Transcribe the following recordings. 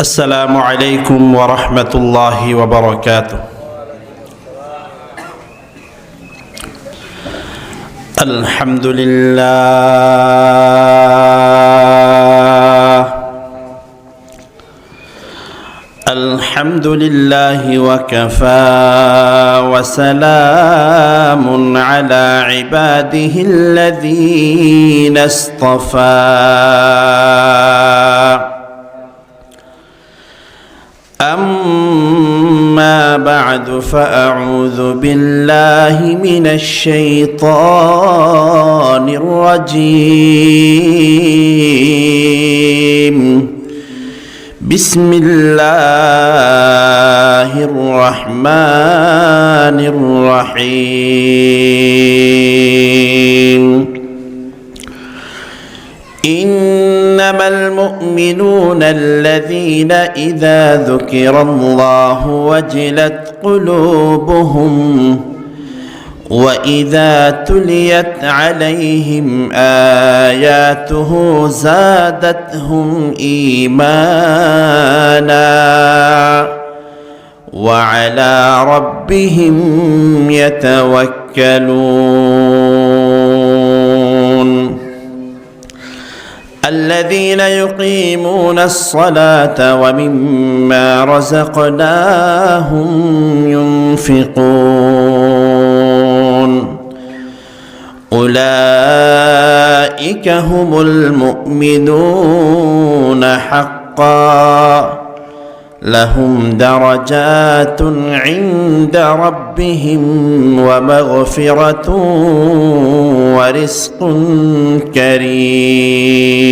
السلام عليكم ورحمة الله وبركاته. الحمد لله وكفى وسلام على عباده الذين اصطفى. أما بعد فأعوذ بالله من الشيطان الرجيم. بسم الله الرحمن الرحيم. إنما المؤمنون الذين إذا ذكر الله وجلت قلوبهم وإذا تليت عليهم آياته زادتهم إيمانا وعلى ربهم يتوكلون. الذين يقيمون الصلاة ومما رزقناهم ينفقون أولئك هم المؤمنون حقا لهم درجات عند ربهم ومغفرة ورزق كريم.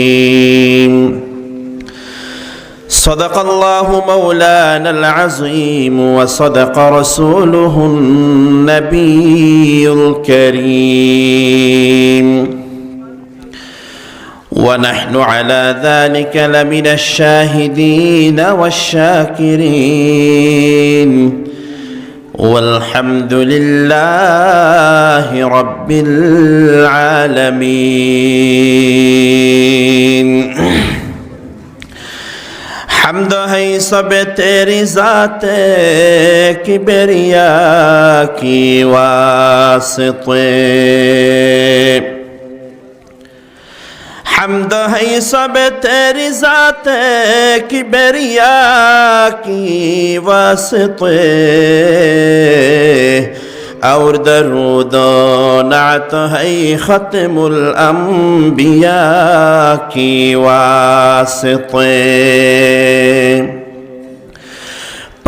صدق الله مولانا العظيم وصدق رسوله النبي الكريم. ونحن على ذلك لمن الشاهدين والشاكرين والحمد لله رب العالمين. حمد ہے سب تیری ذات کبریا کی واسطے. حمد ہے سب تیری ذات کبریا کی واسطے اور درود و نعت ہے ختم الانبیاء کی واسطے.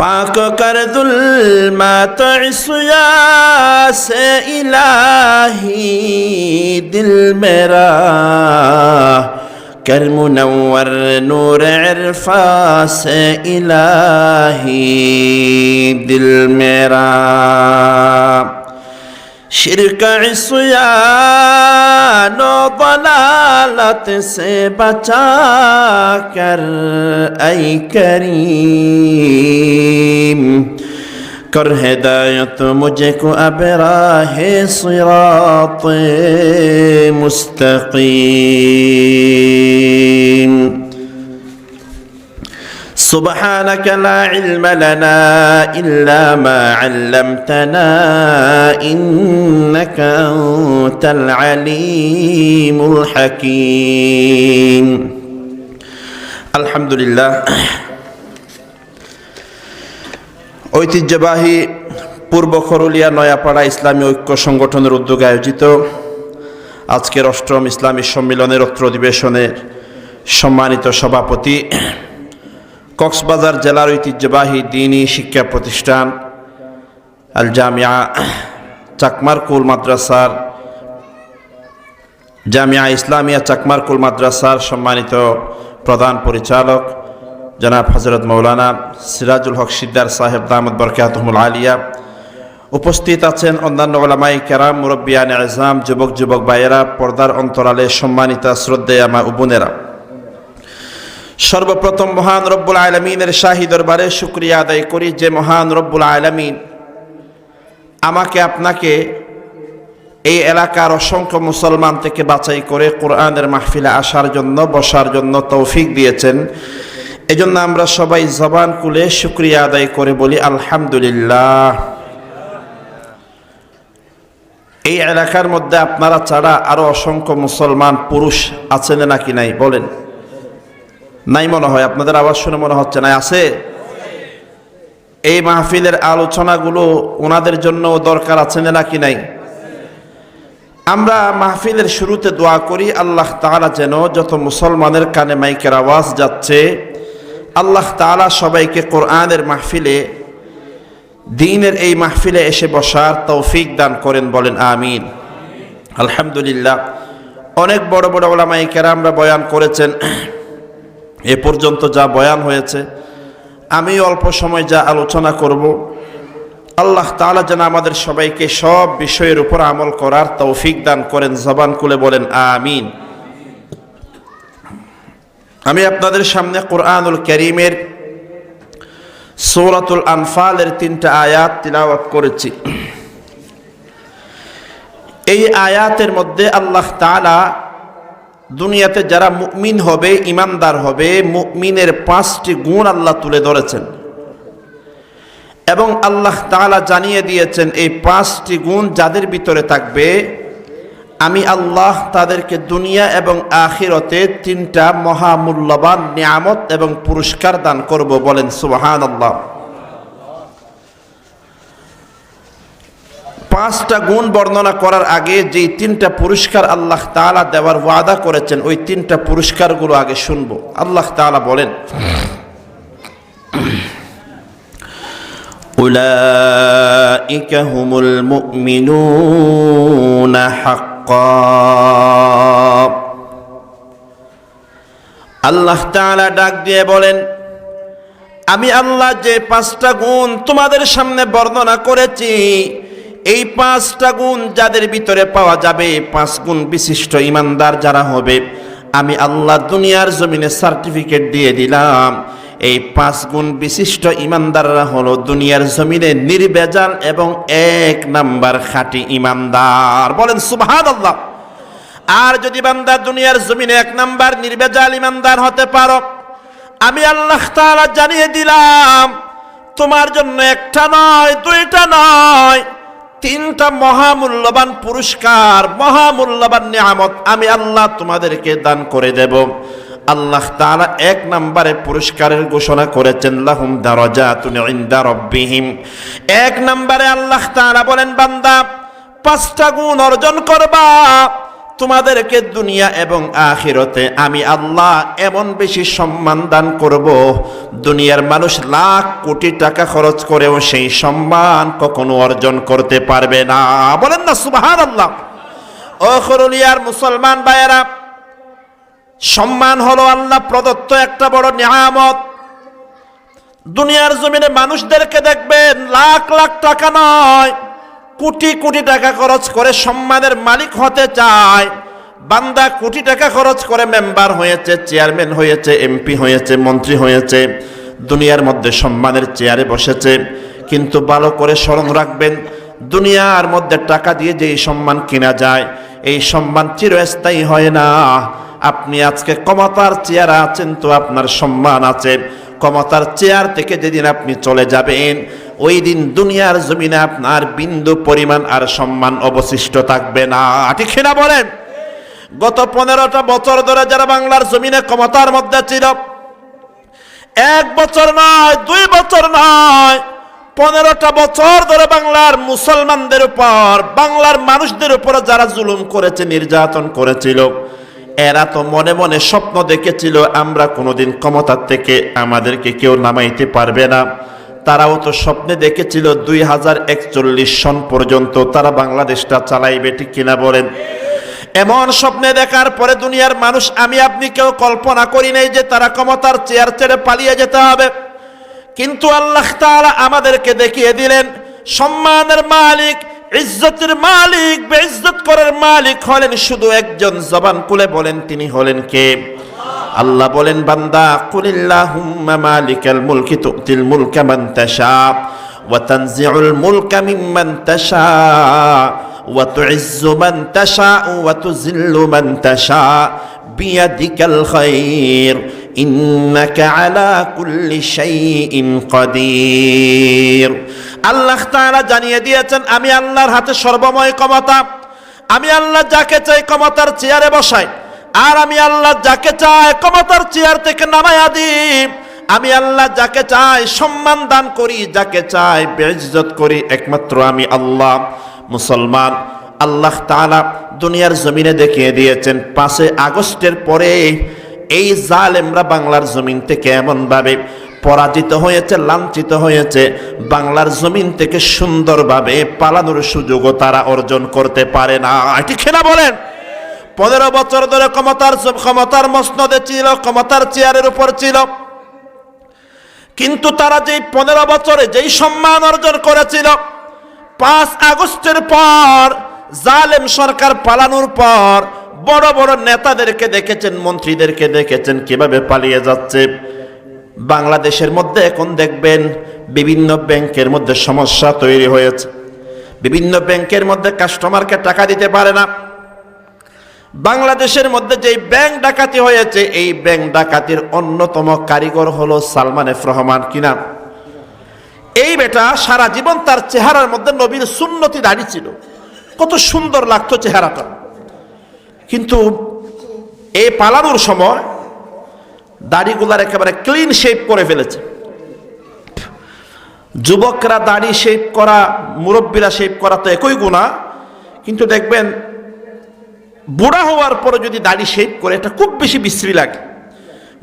پاک کر ظلمات عصیاں سے الہی دل میرا کر منور نور عرفاں سے الہی دل میرا. شرک عصیان و ضلالت سے بچا کر اے کریم کر ہدایت مجھے کو اب راہ صراط مستقیم. سبحانك لا علم لنا إلا ما علمتنا إنك أنت العليم الحكيم. الحمد لله. ঐতিহ্যবাহী পূর্ব খরুলিয়া নয়াপাড়া ইসলামী ঐক্য সংগঠনের উদ্যোগে আয়োজিত আজকের অষ্টম ইসলামী সম্মেলনের অত্র অধিবেশনের সম্মানিত সভাপতি কক্সবাজার জেলার ঐতিহ্যবাহী দ্বীনী শিক্ষা প্রতিষ্ঠান আল জামিয়া চাকমারকুল মাদ্রাসার জামিয়া ইসলামিয়া চাকমারকুল মাদ্রাসার সম্মানিত প্রধান পরিচালক জনাব হযরত মাওলানা সিরাজুল হক সিদ্দার সাহেব দামাত বরকাতুহুল আলিয়া, উপস্থিত আছেন অন্যান্য উলামায়ে কেরাম, মুরব্বিয়ানে আযম, যুবক যুবক ভাইয়েরা, পর্দার অন্তরালে সম্মানিতা শ্রদ্ধেয়া মা ও বোনেরা। সর্বপ্রথম মহান রব্বুল আলামিনের শাহী দরবারে শুকরিয়া আদায় করি যে মহান রব্বুল আলামিন আমাকে আপনাকে এই এলাকার অসংখ্য মুসলমান থেকে বাছাই করে কোরআনের মাহফিলে আসার জন্য বসার জন্য তৌফিক দিয়েছেন। এজন্য আমরা সবাই জবান খুলে শুকরিয়া আদায় করে বলি আলহামদুলিল্লাহ। এই এলাকার মধ্যে আপনারা ছাড়া আরো অসংখ্য মুসলমান পুরুষ আছেন নাকি নাই বলেন? নাই মনে হয়, আপনাদের আওয়াজ শুনে মনে হচ্ছে না আছে। এই মাহফিলের আলোচনাগুলো ওনাদের জন্য দরকার আছে নাকি নাই? আমরা মাহফিলের শুরুতে দোয়া করি আল্লাহ তাআলা যেন যত মুসলমানের কানে মাইকের আওয়াজ যাচ্ছে আল্লাহ তাআলা সবাইকে কোরআনের মাহফিলে, দ্বীনের এই মাহফিলে এসে বসার তৌফিক দান করেন, বলেন আমিন। আলহামদুলিল্লাহ, অনেক বড় বড় উলামায়ে কেরামরা বয়ান করেছেন। এ পর্যন্ত যা বয়ান হয়েছে, আমি অল্প সময় যা আলোচনা করব, আল্লাহ তাআলা যেন আমাদের সবাইকে সব বিষয়ের উপর আমল করার তৌফিক দান করেন, জবান খুলে বলেন আমিন। আমি আপনাদের সামনে কোরআনুল কারীমের সূরাতুল আনফালের 3টা আয়াত তিলাওয়াত করেছি। এই আয়াতের মধ্যে আল্লাহ তাআলা দুনিয়াতে যারা মুমিন হবে, ইমানদার হবে, মুমিনের 5টি গুণ আল্লাহ তুলে ধরেছেন এবং আল্লাহ তাআলা জানিয়ে দিয়েছেন এই 5টি গুণ যাদের ভিতরে থাকবে আমি আল্লাহ তাদেরকে দুনিয়া এবং আখিরাতে 3টা মহামূল্যবান নিয়ামত এবং পুরস্কার দান করব, বলেন সুবহানাল্লাহ। 5টা গুণ বর্ণনা করার আগে যেই 3টা পুরস্কার আল্লাহ তাআলা দেওয়ার ওয়াদা করেছেন ওই 3টা পুরস্কারগুলো আগে শুনবো। আল্লাহ তাআলা বলেন, উলাইকা হুমুল মুমিনুনা হাক্কান। আল্লাহ তাআলা ডাক দিয়ে বলেন, আমি আল্লাহ যে 5টা গুণ তোমাদের সামনে বর্ণনা করেছি এই 5টা গুণ যাদের ভিতরে পাওয়া যাবে, 5 গুণ বিশিষ্ট ইমানদার যারা হবে, আমি আল্লাহ দুনিয়ার জমিনে সার্টিফিকেট দিয়ে দিলাম এই 5 গুণ বিশিষ্ট ইমানদাররা হলো দুনিয়ার জমিনে নির্ভেজাল এবং 1 নাম্বার খাঁটি ইমানদার, বলেন সুবহানাল্লাহ। আর যদি বান্দা দুনিয়ার জমিনে 1 নাম্বার নির্ভেজাল ইমানদার হতে পারো, আমি আল্লাহ তাআলা জানিয়ে দিলাম তোমার জন্য 1টা নয়, 2টা নয়, 3টা মহামূল্যবান পুরস্কার, মহামূল্যবান নিয়ামত আমি আল্লাহ তোমাদেরকে দান করে দেব। আল্লাহ তাআলা 1 নম্বরে পুরস্কারের ঘোষণা করেছেন লাহুম দারাজাতুন ইনদা রাব্বিহিম। 1 নম্বরে আল্লাহ তাআলা বলেন, বান্দা 5টা গুণ অর্জন করবা, তোমাদেরকে দুনিয়া এবং আখিরাতে আমি আল্লাহ এমন বেশি সম্মান দান করব, দুনিয়ার মানুষ লাখ কোটি টাকা খরচ করেও সেই সম্মান কখনো অর্জন করতে পারবে না, বলেন না সুবহানাল্লাহ। ও খরুলিয়ার মুসলমান ভাইয়েরা, সম্মান হলো আল্লাহ প্রদত্ত একটা বড় নিয়ামত। দুনিয়ার জমিনে মানুষদেরকে দেখবেন লাখ লাখ টাকা নয়, কোটি কোটি টাকা খরচ করে সম্মানের মালিক হতে চায়। বান্দা কোটি টাকা খরচ করে মেম্বার হয়েছে, চেয়ারম্যান হয়েছে, এমপি হয়েছে, মন্ত্রী হয়েছে, দুনিয়ার মধ্যে সম্মানের চেয়ারে বসেছে। কিন্তু ভালো করে স্মরণ রাখবেন, দুনিয়ার মধ্যে টাকা দিয়ে যে সম্মান কিনা যায় এই সম্মান চিরস্থায়ী হয় না। আপনি আজকে ক্ষমতার চেয়ারে আছেন তো আপনার সম্মান আছে, ক্ষমতার চেয়ার থেকে যেদিন আপনি চলে যাবেন ওই দিন দুনিয়ার জমিনে আপনার বিন্দু পরিমাণ আর সম্মান অবশিষ্ট থাকবে না, ঠিক না বলেন? গত 15টা বছর ধরে যারা বাংলার জমিনে ক্ষমতার মধ্যে ছিল, 1 বছর নয়, 2 বছর নয়, 15টা বছর ধরে বাংলার মুসলমানদের উপর, বাংলার মানুষদের উপর যারা জুলুম করেছে, নির্যাতন করেছিল, এরা তো মনে মনে স্বপ্ন দেখেছিল আমরা কোনোদিন ক্ষমতার থেকে আমাদেরকে কেউ নামাইতে পারবে না। তারাও তো স্বপ্নে দেখেছিল 2041 সন পর্যন্ত তারা বাংলাদেশটা চালাইবে, ঠিক কিনা বলেন? এমন স্বপ্নে দেখার পরে দুনিয়ার মানুষ, আমি আপনি কেউ কল্পনা করি নাই যে তারা ক্ষমতার চেয়ার ছেড়ে পালিয়ে যেতে হবে। কিন্তু আল্লাহ তাআলা আমাদেরকে দেখিয়ে দিলেন সম্মানের মালিক, ইজ্জতের মালিক, বেইজ্জত করার মালিক হলেন শুধু একজন, জবান খুলে বলেন তিনি হলেন কে? আল্লাহ বলেন, বান্দা কুলিল্লাহুম্মা মালিকাল মুলকি তুতিল মুলকা মান তাশা ওয়া তানজিউল মুলকা মিম্মান তাশা ওয়া তুইজ্জু মান তাশা ওয়া তুযিল্লু মান তাশা বিয়াদিকাল খায়র ইন্নাকা আলা কুল্লি শাইইন কাদির। আল্লাহ তাআলা জানিয়ে দিয়েছেন আমি আল্লাহর হাতে সর্বময় ক্ষমতা। আমি আল্লাহ যাকে চাই ক্ষমতার চেয়ারে বসাই, আর আমি আল্লাহ যাকে চাই ক্ষমতার চেয়ার থেকে নামায়া দিই। আমি আল্লাহ যাকে চাই সম্মান দান করি, যাকে চাই বেইজ্জত করি, একমাত্র আমি আল্লাহ। মুসলমান, আল্লাহ তাআলা দুনিয়ার জমিনে দেখিয়ে দিয়েছেন 5 আগস্টের পরে এই জালেমরা বাংলার জমিন থেকে এমনভাবে পরাজিত হয়েছে, লাঞ্ছিত হয়েছে, বাংলার জমিন থেকে সুন্দরভাবে পালানোর সুযোগও তারা অর্জন করতে পারে না। ঠিক না বলেন? 15 বছর ধরে ক্ষমতার মসনদে ছিল, ক্ষমতার চেয়ারের উপর ছিল, কিন্তু তারা যেই 15 বছরে যেই সম্মান অর্জন করেছিল, 5 আগস্টের পর জালেম সরকার পালানোর পর বড় বড় নেতাদেরকে দেখেছেন, মন্ত্রীদেরকে দেখেছেন কিভাবে পালিয়ে যাচ্ছে। বাংলাদেশের মধ্যে এখন দেখবেন বিভিন্ন ব্যাংকের মধ্যে সমস্যা তৈরি হয়েছে। বিভিন্ন ব্যাংকের মধ্যে কাস্টমারকে টাকা দিতে পারে না। বাংলাদেশের মধ্যে যেই ব্যাংক ডাকাতি হয়েছে, এই ব্যাংক ডাকাতির অন্যতম কারিগর হলো সালমান এফ রহমান। কিনা এই বেটা সারা জীবন তার চেহারার মধ্যে নবীর সুন্নতি দাড়ি ছিল, কত সুন্দর লাগতো চেহারাটা, কিন্তু এই পালানোর সময় দাড়িগুলার একেবারে ক্লিন শেপ করে ফেলেছে। যুবকরা দাড়ি শেপ করা, মুরব্বীরা শেপ করা তো একই গুনাহ, কিন্তু দেখবেন বুড়া হওয়ার পরে যদি দাড়ি শেপ করে এটা খুব বেশি বিশ্রী লাগে।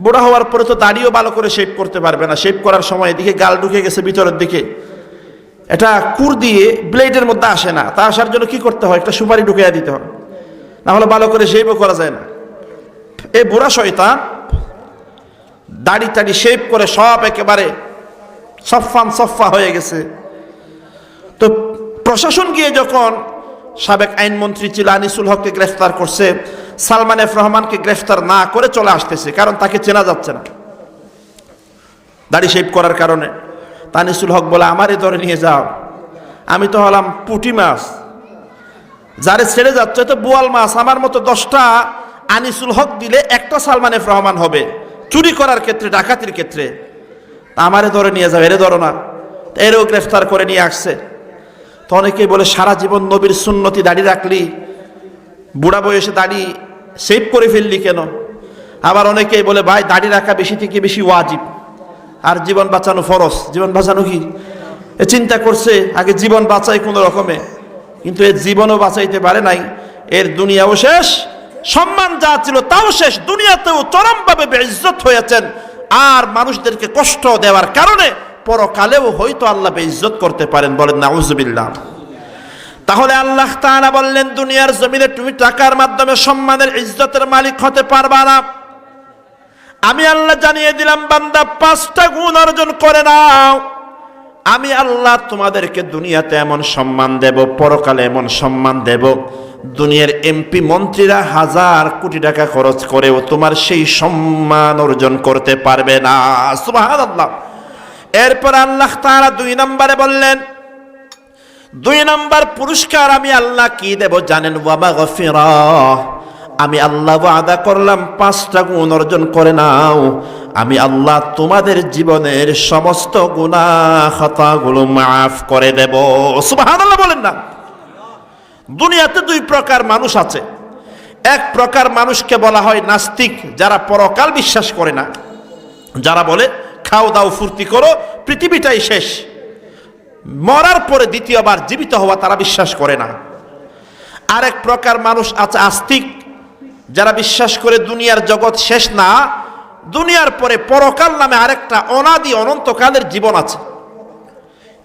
বুড়া হওয়ার পরে তো দাড়িও ভালো করে শেপ করতে পারবে না, শেপ করার সময় এদিকে গাল ঢুকে গেছে ভিতরের দিকে, এটা কুর দিয়ে ব্লেডের মধ্যে আসে না, তা আসার জন্য কি করতে হয়, একটা সুপারি ঢুকিয়ে দিতে হয়, না হলে ভালো করে শেপও করা যায় না। এই বুড়া শয়তান দাড়ি টাড়ি শেপ করে সব একেবারে সফা হয়ে গেছে। তো প্রশাসন গিয়ে যখন সাবেক আইনমন্ত্রী ছিল আনিসুল হককে গ্রেফতার করছে, সালমান এফ রহমানকে গ্রেফতার না করে চলে আসতেছে, কারণ তাকে চেনা যাচ্ছে না দাড়ি শেপ করার কারণে। আনিসুল হক বলে আমারই ধরে নিয়ে যাও, আমি তো হলাম পুঁটি মাছ, যারে ছেড়ে যাচ্ছে তো বোয়াল মাছ, আমার মতো 10টা আনিসুল হক দিলে একটা সালমান এফ রহমান হবে চুরি করার ক্ষেত্রে, ডাকাতির ক্ষেত্রে। আমারে ধরে নিয়ে যাও, এরে ধরো না। এরও গ্রেফতার করে নিয়ে আসছে। তো অনেকেই বলে সারা জীবন নবীর সুন্নতি দাড়ি রাখলি, বুড়া বয়সে দাড়ি শেভ করে ফেললি কেন? আবার অনেকেই বলে ভাই দাড়ি রাখা বেশি থেকে বেশি ওয়াজিব, আর জীবন বাঁচানো ফরজ। জীবন বাঁচানো কি? এ চিন্তা করছে আগে জীবন বাঁচাই কোনো রকমে, কিন্তু এর জীবনও বাঁচাইতে পারে নাই। এর দুনিয়াও শেষ, সম্মান যা ছিল তাও শেষ, দুনিয়াতেও চরমভাবে বেইজ্জত হয়েছেন। আর মানুষদেরকে কষ্ট দেওয়ার কারণে পরকালেও হয়তো আল্লাহ বেইজ্জত করতে পারেন। বলেন নাউজুবিল্লাহ। তাহলে আল্লাহ তাআলা বললেন দুনিয়ার জমিনে তুমি টাকার মাধ্যমে সম্মানের ইজ্জতের মালিক হতে পারবা না। আমি আল্লাহ জানিয়ে দিলাম বান্দা 5টা গুণ অর্জন করে নাও, আমি আল্লাহ তোমাদেরকে দুনিয়াতে এমন সম্মান দেব, পরকালে এমন সম্মান দেব, দুনিয়ার এমপি মন্ত্রীরা 1000 কোটি টাকা খরচ করেও তোমার সেই সম্মান অর্জন করতে পারবে না। সুবহানাল্লাহ। এরপর আল্লাহ তাআলা 2 নম্বরে বললেন, 2 নম্বর পুরস্কার আমি আল্লাহ কি দেব জানেন? ওয়া মাগফিরা। আমি আল্লাহ ওয়াদা করলাম 5টা গুণ অর্জন করে নাও, আমি আল্লাহ তোমাদের জীবনের সমস্ত গুনাহ খাতাগুলো মাফ করে দেব। সুবহানাল্লাহ বলেন না। দুনিয়াতে 2 প্রকার মানুষ আছে। এক প্রকার মানুষকে বলা হয় নাস্তিক, যারা পরকাল বিশ্বাস করে না, যারা বলে খাও দাও ফুর্তি করো, পৃথিবীটাই শেষ, মরার পরে দ্বিতীয়বার জীবিত হওয়া তারা বিশ্বাস করে না। আরেক প্রকার মানুষ আছে আস্তিক, যারা বিশ্বাস করে দুনিয়ার জগৎ শেষ না, দুনিয়ার পরে পরকাল নামে আরেকটা অনাদি অনন্তকালের জীবন আছে।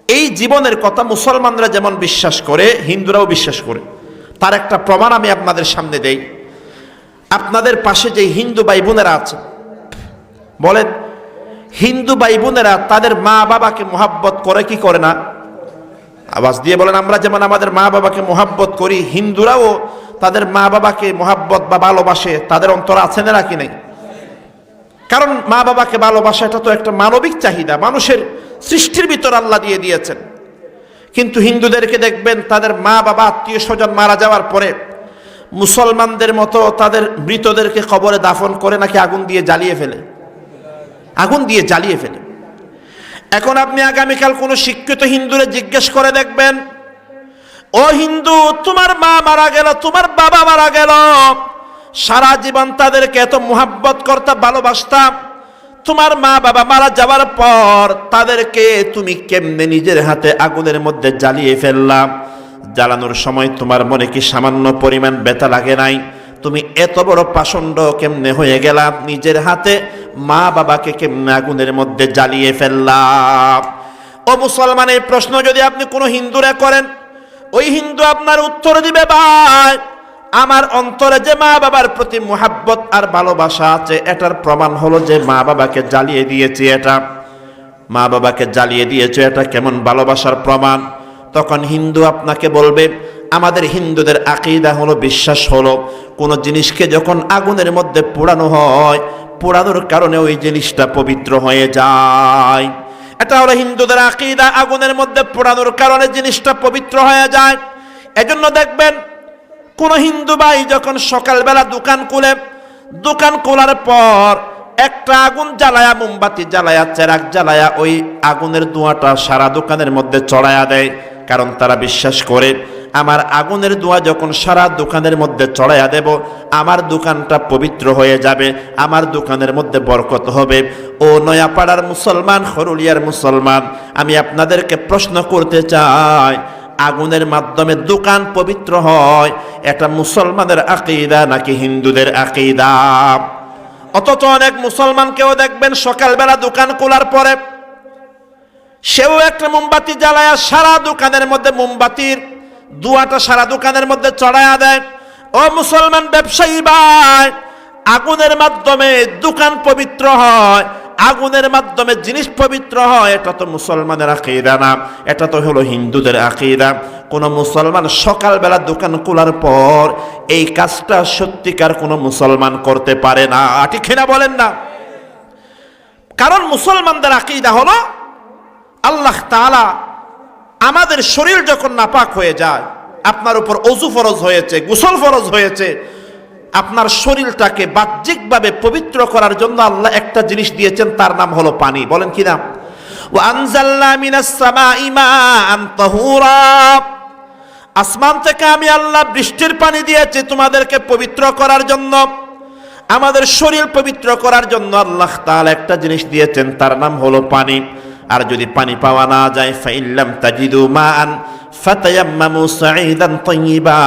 এই জীবনের কথা মুসলমানরা যেমন বিশ্বাস করে, হিন্দুরাও বিশ্বাস করে। তার একটা প্রমাণ আমি আপনাদের সামনে দেই। আপনাদের পাশে যে হিন্দু ভাই বোনেরা আছে, বলেন হিন্দু ভাই বোনেরা তাদের মা বাবাকে মোহাব্বত করে কি করে না? আওয়াজ দিয়ে বলেন। আমরা যেমন আমাদের মা বাবাকে মোহাব্বত করি, হিন্দুরাও তাদের মা বাবাকে মোহাব্বত বা ভালোবাসে। তাদের অন্তর আছে না কি নেই? কারণ মা বাবাকে ভালোবাসা এটা তো একটা মানবিক চাহিদা, মানুষের সৃষ্টির ভিতর আল্লাহ দিয়ে দিয়েছেন। কিন্তু হিন্দুদেরকে দেখবেন তাদের মা বাবা আত্মীয় স্বজন মারা যাওয়ার পরে মুসলমানদের মতো তাদের মৃতদেরকে কবরে দাফন করে নাকি আগুন দিয়ে জ্বালিয়ে ফেলে। আগুন দিয়ে জ্বালিয়ে ফেলে। এখন আপনি আগামীকাল কোনো শিক্ষিত হিন্দুরে জিজ্ঞেস করে দেখবেন, ও হিন্দু, তোমার মা মারা গেল, তোমার বাবা মারা গেল, সারা জীবন তাদেরকে এত মুহাব্বত করতে ভালোবাসতাম, তোমার মা বাবা মারা যাওয়ার পর তাদেরকে তুমি কেমনে নিজের হাতে আগুনের মধ্যে জ্বালিয়ে ফেললাম? জ্বালানোর সময় তোমার মনে কি সামান্য পরিমাণ ব্যথা লাগে নাই? তুমি এত বড় পাষণ্ড কেমনে হয়ে গেলাম? নিজের হাতে মা বাবাকে কেমনে আগুনের মধ্যে জ্বালিয়ে ফেললাম? ও মুসলমান, এই প্রশ্ন যদি আপনি কোনো হিন্দুরে করেন, ওই হিন্দু আপনার উত্তর দিবে, ভাই আমার অন্তরে যে মা বাবার প্রতি মুহাব্বত আর ভালোবাসা আছে, এটার প্রমাণ হলো যে মা বাবাকে জ্বালিয়ে দিয়েছি। এটা মা বাবাকে জ্বালিয়ে দিয়েছে, এটা কেমন ভালোবাসার প্রমাণ? তখন হিন্দু আপনাকে বলবে, আমাদের হিন্দুদের আকীদা হলো, বিশ্বাস হলো, কোনো জিনিসকে যখন আগুনের মধ্যে পোড়ানো হয়, পোড়ানোর কারণে ওই জিনিসটা পবিত্র হয়ে যায়। এটা হলো হিন্দুদের আকীদা, আগুনের মধ্যে পোড়ানোর কারণে জিনিসটা পবিত্র হয়ে যায়। এজন্য দেখবেন কোন হিন্দু ভাই যখন সকালবেলা দোকান খুলে, দোকান খোলার পর একটা আগুন জ্বালায়া, মোমবাতি জ্বালায়া, চেরাগ জ্বালায়া ওই আগুনের ধোঁয়াটা সারা দোকানের মধ্যে চড়ায়া দেয়। কারণ তারা বিশ্বাস করে, আমার আগুনের ধোঁয়া যখন সারা দোকানের মধ্যে চড়াইয়া দেব, আমার দোকানটা পবিত্র হয়ে যাবে, আমার দোকানের মধ্যে বরকত হবে। ও নয়াপাড়ার মুসলমান, হরুলিয়ার মুসলমান, আমি আপনাদেরকে প্রশ্ন করতে চাই, আগুনের মাধ্যমে দোকান পবিত্র হয়, এটা মুসলমানের আকীদা নাকি হিন্দুদের আকীদা? অথচ অনেক মুসলমানকেও দেখবেন সকালবেলা দোকান খোলার পরে সেও একটা মোমবাতি জ্বালায়া সারা দোকানের মধ্যে মোমবাতির ধোঁয়াটা সারা দোকানের মধ্যে চড়ায়া দেয়। ও মুসলমান ব্যবসায়ী ভাই, আগুনের মাধ্যমে দোকান পবিত্র হয়, আগুনের মাধ্যমে জিনিস পবিত্র হয়, এটা তো মুসলমানের আকীদা না, এটা তো হলো হিন্দুদের আকীদা। কোন মুসলমান সকালবেলা দোকান খোলার পর এই কাজটা সত্যিকার কোনো মুসলমান করতে পারে না। ঠিক না বলেন না? কারণ মুসলমানদের আকীদা হলো, আল্লাহ তাআলা আমাদের শরীর যখন নাপাক হয়ে যায়, আপনার উপর ওযু ফরজ হয়েছে, গোসল ফরজ হয়েছে, আপনার শরীরটাকে বাহ্যিকভাবে পবিত্র করার জন্য আল্লাহ একটা জিনিস দিয়েছেন, তার নাম হলো পানি। বলেন কি নাম? ওয়া আনজালনা মিনাস সামাই মাআন তাহুরা, আসমান থেকে আমি আল্লাহ বৃষ্টির পানি দিয়েছি তোমাদেরকে পবিত্র করার জন্য, আমাদের শরীর পবিত্র করার জন্য আল্লাহ তাআলা একটা জিনিস দিয়েছেন, তার নাম হলো পানি। আর যদি পানি পাওয়া না যায়, ফাইল্লাম তাজিদু মাআন ফাতায়াম্মামু সাঈদান তাইয়্যিবা,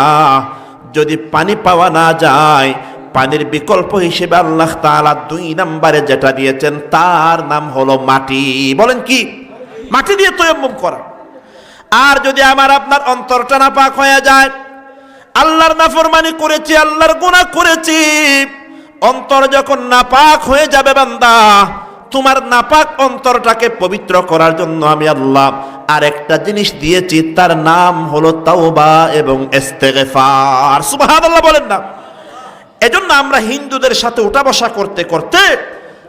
যদি পানি পাওয়া না যায়, পানির বিকল্প হিসেবে আল্লাহ তাআলা 2 নম্বরে যেটা দিয়েছেন তার নাম হলো মাটি। বলেন কি? মাটি দিয়ে তায়াম্মুম করা। আর যদি আমার আপনার অন্তরটা নাপাক হয়ে যায়, আল্লাহর নাফরমানি করেছি, আল্লাহর গুনাহ করেছি, অন্তর যখন নাপাক হয়ে যাবে বান্দা, তোমার নাপাক অন্তরটাকে পবিত্র করার জন্য আমি আল্লাহ আরেকটা জিনিস দিয়েছি, তার নাম হলো তাওবা এবং ইস্তেগফার। সুবহানাল্লাহ বলেন না? এজন্য আমরা হিন্দুদের সাথে উঠা বসা করতে করতে,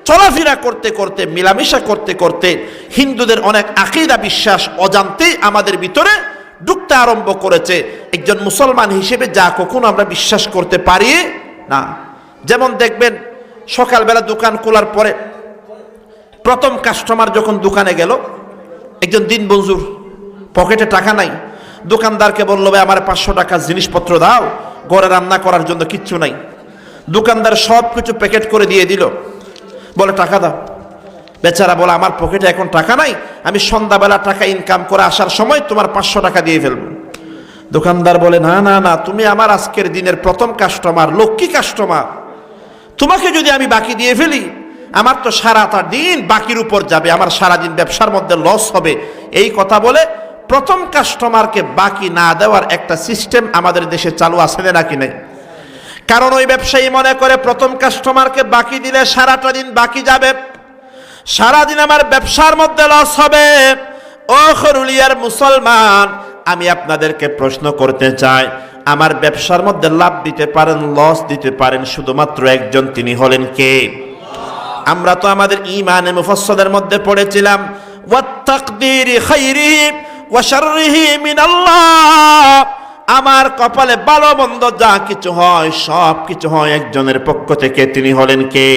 চলাফেরা করতে করতে, মিলামিশা করতে করতে হিন্দুদের অনেক আকীদা বিশ্বাস অজান্তেই আমাদের ভিতরে ঢুকতে আরম্ভ করেছে। একজন মুসলমান হিসেবে যা কখনো আমরা বিশ্বাস করতে পারি না। যেমন দেখবেন সকালবেলা দোকান খোলার পরে প্রথম কাস্টমার যখন দোকানে গেল, একজন দিনমজুর, পকেটে টাকা নাই, দোকানদারকে বলল, ভাই আমার 500 টাকা জিনিসপত্র দাও, ঘরে রান্না করার জন্য কিচ্ছু নাই। দোকানদার সব কিছু প্যাকেট করে দিয়ে দিল, বলে টাকা দাও। বেচারা বলে, আমার পকেটে এখন টাকা নাই, আমি সন্ধ্যাবেলা টাকা ইনকাম করে আসার সময় তোমার 500 টাকা দিয়ে ফেলবো। দোকানদার বলে, না না না, তুমি আমার আজকের দিনের প্রথম কাস্টমার, লক্ষ্মী কাস্টমার, তোমাকে যদি আমি বাকি দিয়ে ফেলি, আমার তো সারাটা দিন বাকির উপর যাবে, আমার সারাদিন ব্যবসার মধ্যে লস হবে। এই কথা বলে প্রথম কাস্টমারকে বাকি না দেওয়ার একটা সিস্টেম আমাদের দেশে চালু আছে নাকি নেই? কারণ ওই ব্যবসায়ী মনে করে প্রথম কাস্টমারকে বাকি দিলে সারাটা দিন বাকি যাবে, সারাদিন আমার ব্যবসার মধ্যে লস হবে। ও হরুলিয়ার মুসলমান, আমি আপনাদেরকে প্রশ্ন করতে চাই, আমার ব্যবসার মধ্যে লাভ দিতে পারেন, লস দিতে পারেন শুধুমাত্র একজন, তিনি হলেন কে? আমরা তো আমাদের ঈমানে মুফাসসালের মধ্যে পড়েছিলাম, ওয়াত তাকদীরি খাইরিহি ওয়া শাররিহি মিনাল্লাহ, আমার কপালে ভালো মন্দ যা কিছু হয় সব কিছু হয় একজনের পক্ষ থেকে, তিনি হলেন কে?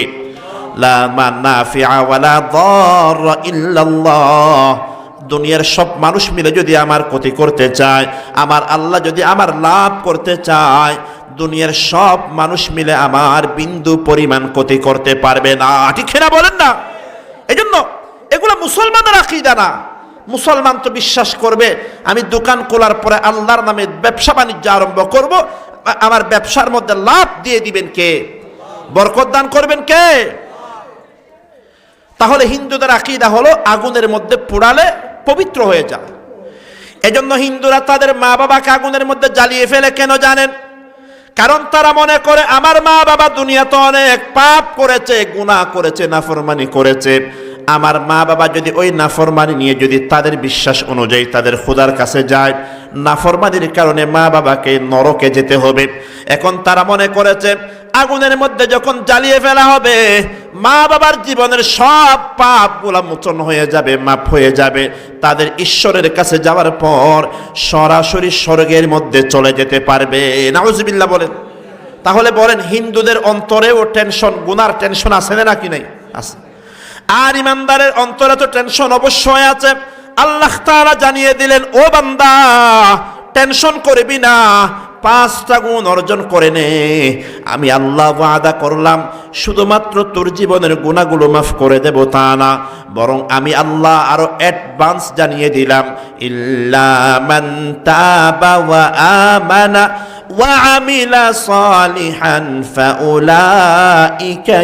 লা মানাফিআ ওয়ালা দাররা ইল্লাল্লাহ। দুনিয়ার সব মানুষ মিলে যদি আমার ক্ষতি করতে চায়, আমার আল্লাহ যদি আমার লাভ করতে চায়, দুনিয়ার সব মানুষ মিলে আমার বিন্দু পরিমাণ ক্ষতি করতে পারবে না। ঠিক না বলেন না? এজন্য এগুলো মুসলমানের আকীদা না। মুসলমান তো বিশ্বাস করবে আমি দোকান খোলার পরে আল্লাহর নামে ব্যবসা বাণিজ্য আরম্ভ করব, আমার ব্যবসার মধ্যে লাভ দিয়ে দিবেন কে? বরকত দান করবেন কে? তাহলে হিন্দুদের আকীদা হলো আগুনের মধ্যে পোড়ালে পবিত্র হয়ে যায়। এজন্য হিন্দুরা তাদের মা বাবাকে আগুনের মধ্যে জ্বালিয়ে ফেলে কেন জানেন? কারণ তারা মনে করে আমার মা বাবা দুনিয়াতে অনেক পাপ করেছে, গুনাহ করেছে, নাফরমানি করেছে, আমার মা বাবা যদি ওই নাফরমানি নিয়ে যদি তাদের বিশ্বাস অনুযায়ী তাদের খোদার কাছে যায়, নাফরমানির কারণে মা বাবাকে নরকে যেতে হবে। এখন তারা মনে করেছে আগুনের মধ্যে যখন জ্বালিয়ে ফেলা হবে মা বাবার জীবনের সব পাপগুলা মোচন হয়ে যাবে, মাফ হয়ে যাবে, তাদের ঈশ্বরের কাছে যাওয়ার পর সরাসরি স্বর্গের মধ্যে চলে যেতে পারবে। নাউজুবিল্লাহ বলেন। তাহলে বলেন হিন্দুদের অন্তরেও টেনশন, গুনার টেনশন আছে না নাকি নাই? আছে। আর ইমানদারের অন্তরে তো টেনশন অবশ্যই আছে। আল্লাহ তাআলা জানিয়ে দিলেন, ও বান্দা টেনশন করবি না, 5টা গুণ অর্জন করে নে। আমি আল্লাহ ওয়াদা করলাম শুধুমাত্র তোর জীবনের গুনাহগুলো মাফ করে দেব তা না, বরং আমি আল্লাহ আরো অ্যাডভান্স জানিয়ে দিলাম, ইল্লা মান তাবা ওয়া আমানা ওয়া আমিলা সালিহান ফাউলাইকা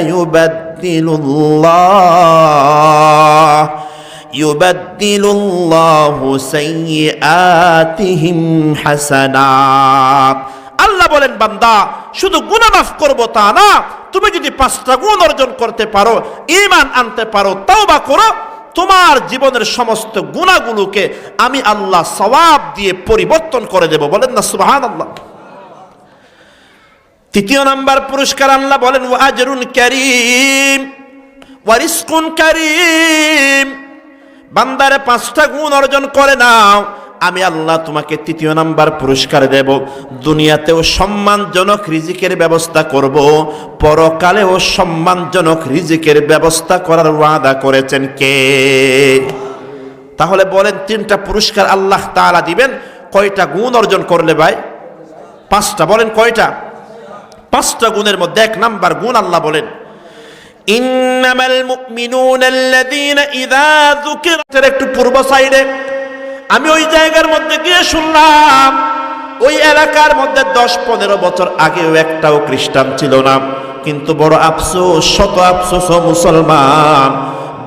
ইউবাদদিলুল্লাহু সাইয়্যাতিহিম হাসানাত। আল্লাহ বলেন বান্দা শুধু গুনাহ মাফ করব তা না, তুমি যদি 5টা গুণ অর্জন করতে পারো, ঈমান আনতে পারো, তাওবা করো, তোমার জীবনের সমস্ত গুনাহগুলোকে আমি আল্লাহ সওয়াব দিয়ে পরিবর্তন করে দেব। বলেন না সুবহানাল্লাহ। 3 নাম্বার পুরস্কার আল্লাহ বলেন ওয়া আজরুন কারীম ওয়া রিজকুন কারীম। বান্দারে 5টা গুণ অর্জন করে নাও, আমি আল্লাহ তোমাকে 3 নাম্বার পুরস্কার দেব। দুনিয়াতেও সম্মানজনক রিজিকের ব্যবস্থা করব, পরকালেও সম্মানজনক রিজিকের ব্যবস্থা করার ওয়াদা করেছেন কে? তাহলে বলেন 3টা পুরস্কার আল্লাহ তাআলা দিবেন, কয়টা গুণ অর্জন করলে ভাই? 5টা। বলেন কয়টা? 5টা গুণের মধ্যে 1 নাম্বার গুণ আল্লাহ বলেন ইন্নামাল মুমিনুনাল্লাযীনা ইযা যুকিরা। একটু পূর্ব সাইডে আমি ওই জায়গার মধ্যে গিয়ে শুনলাম ওই এলাকার মধ্যে 10-15 বছর আগেও একটাও খ্রিস্টান ছিল না, কিন্তু বড় আফসোস, শত আফসোস ও মুসলমান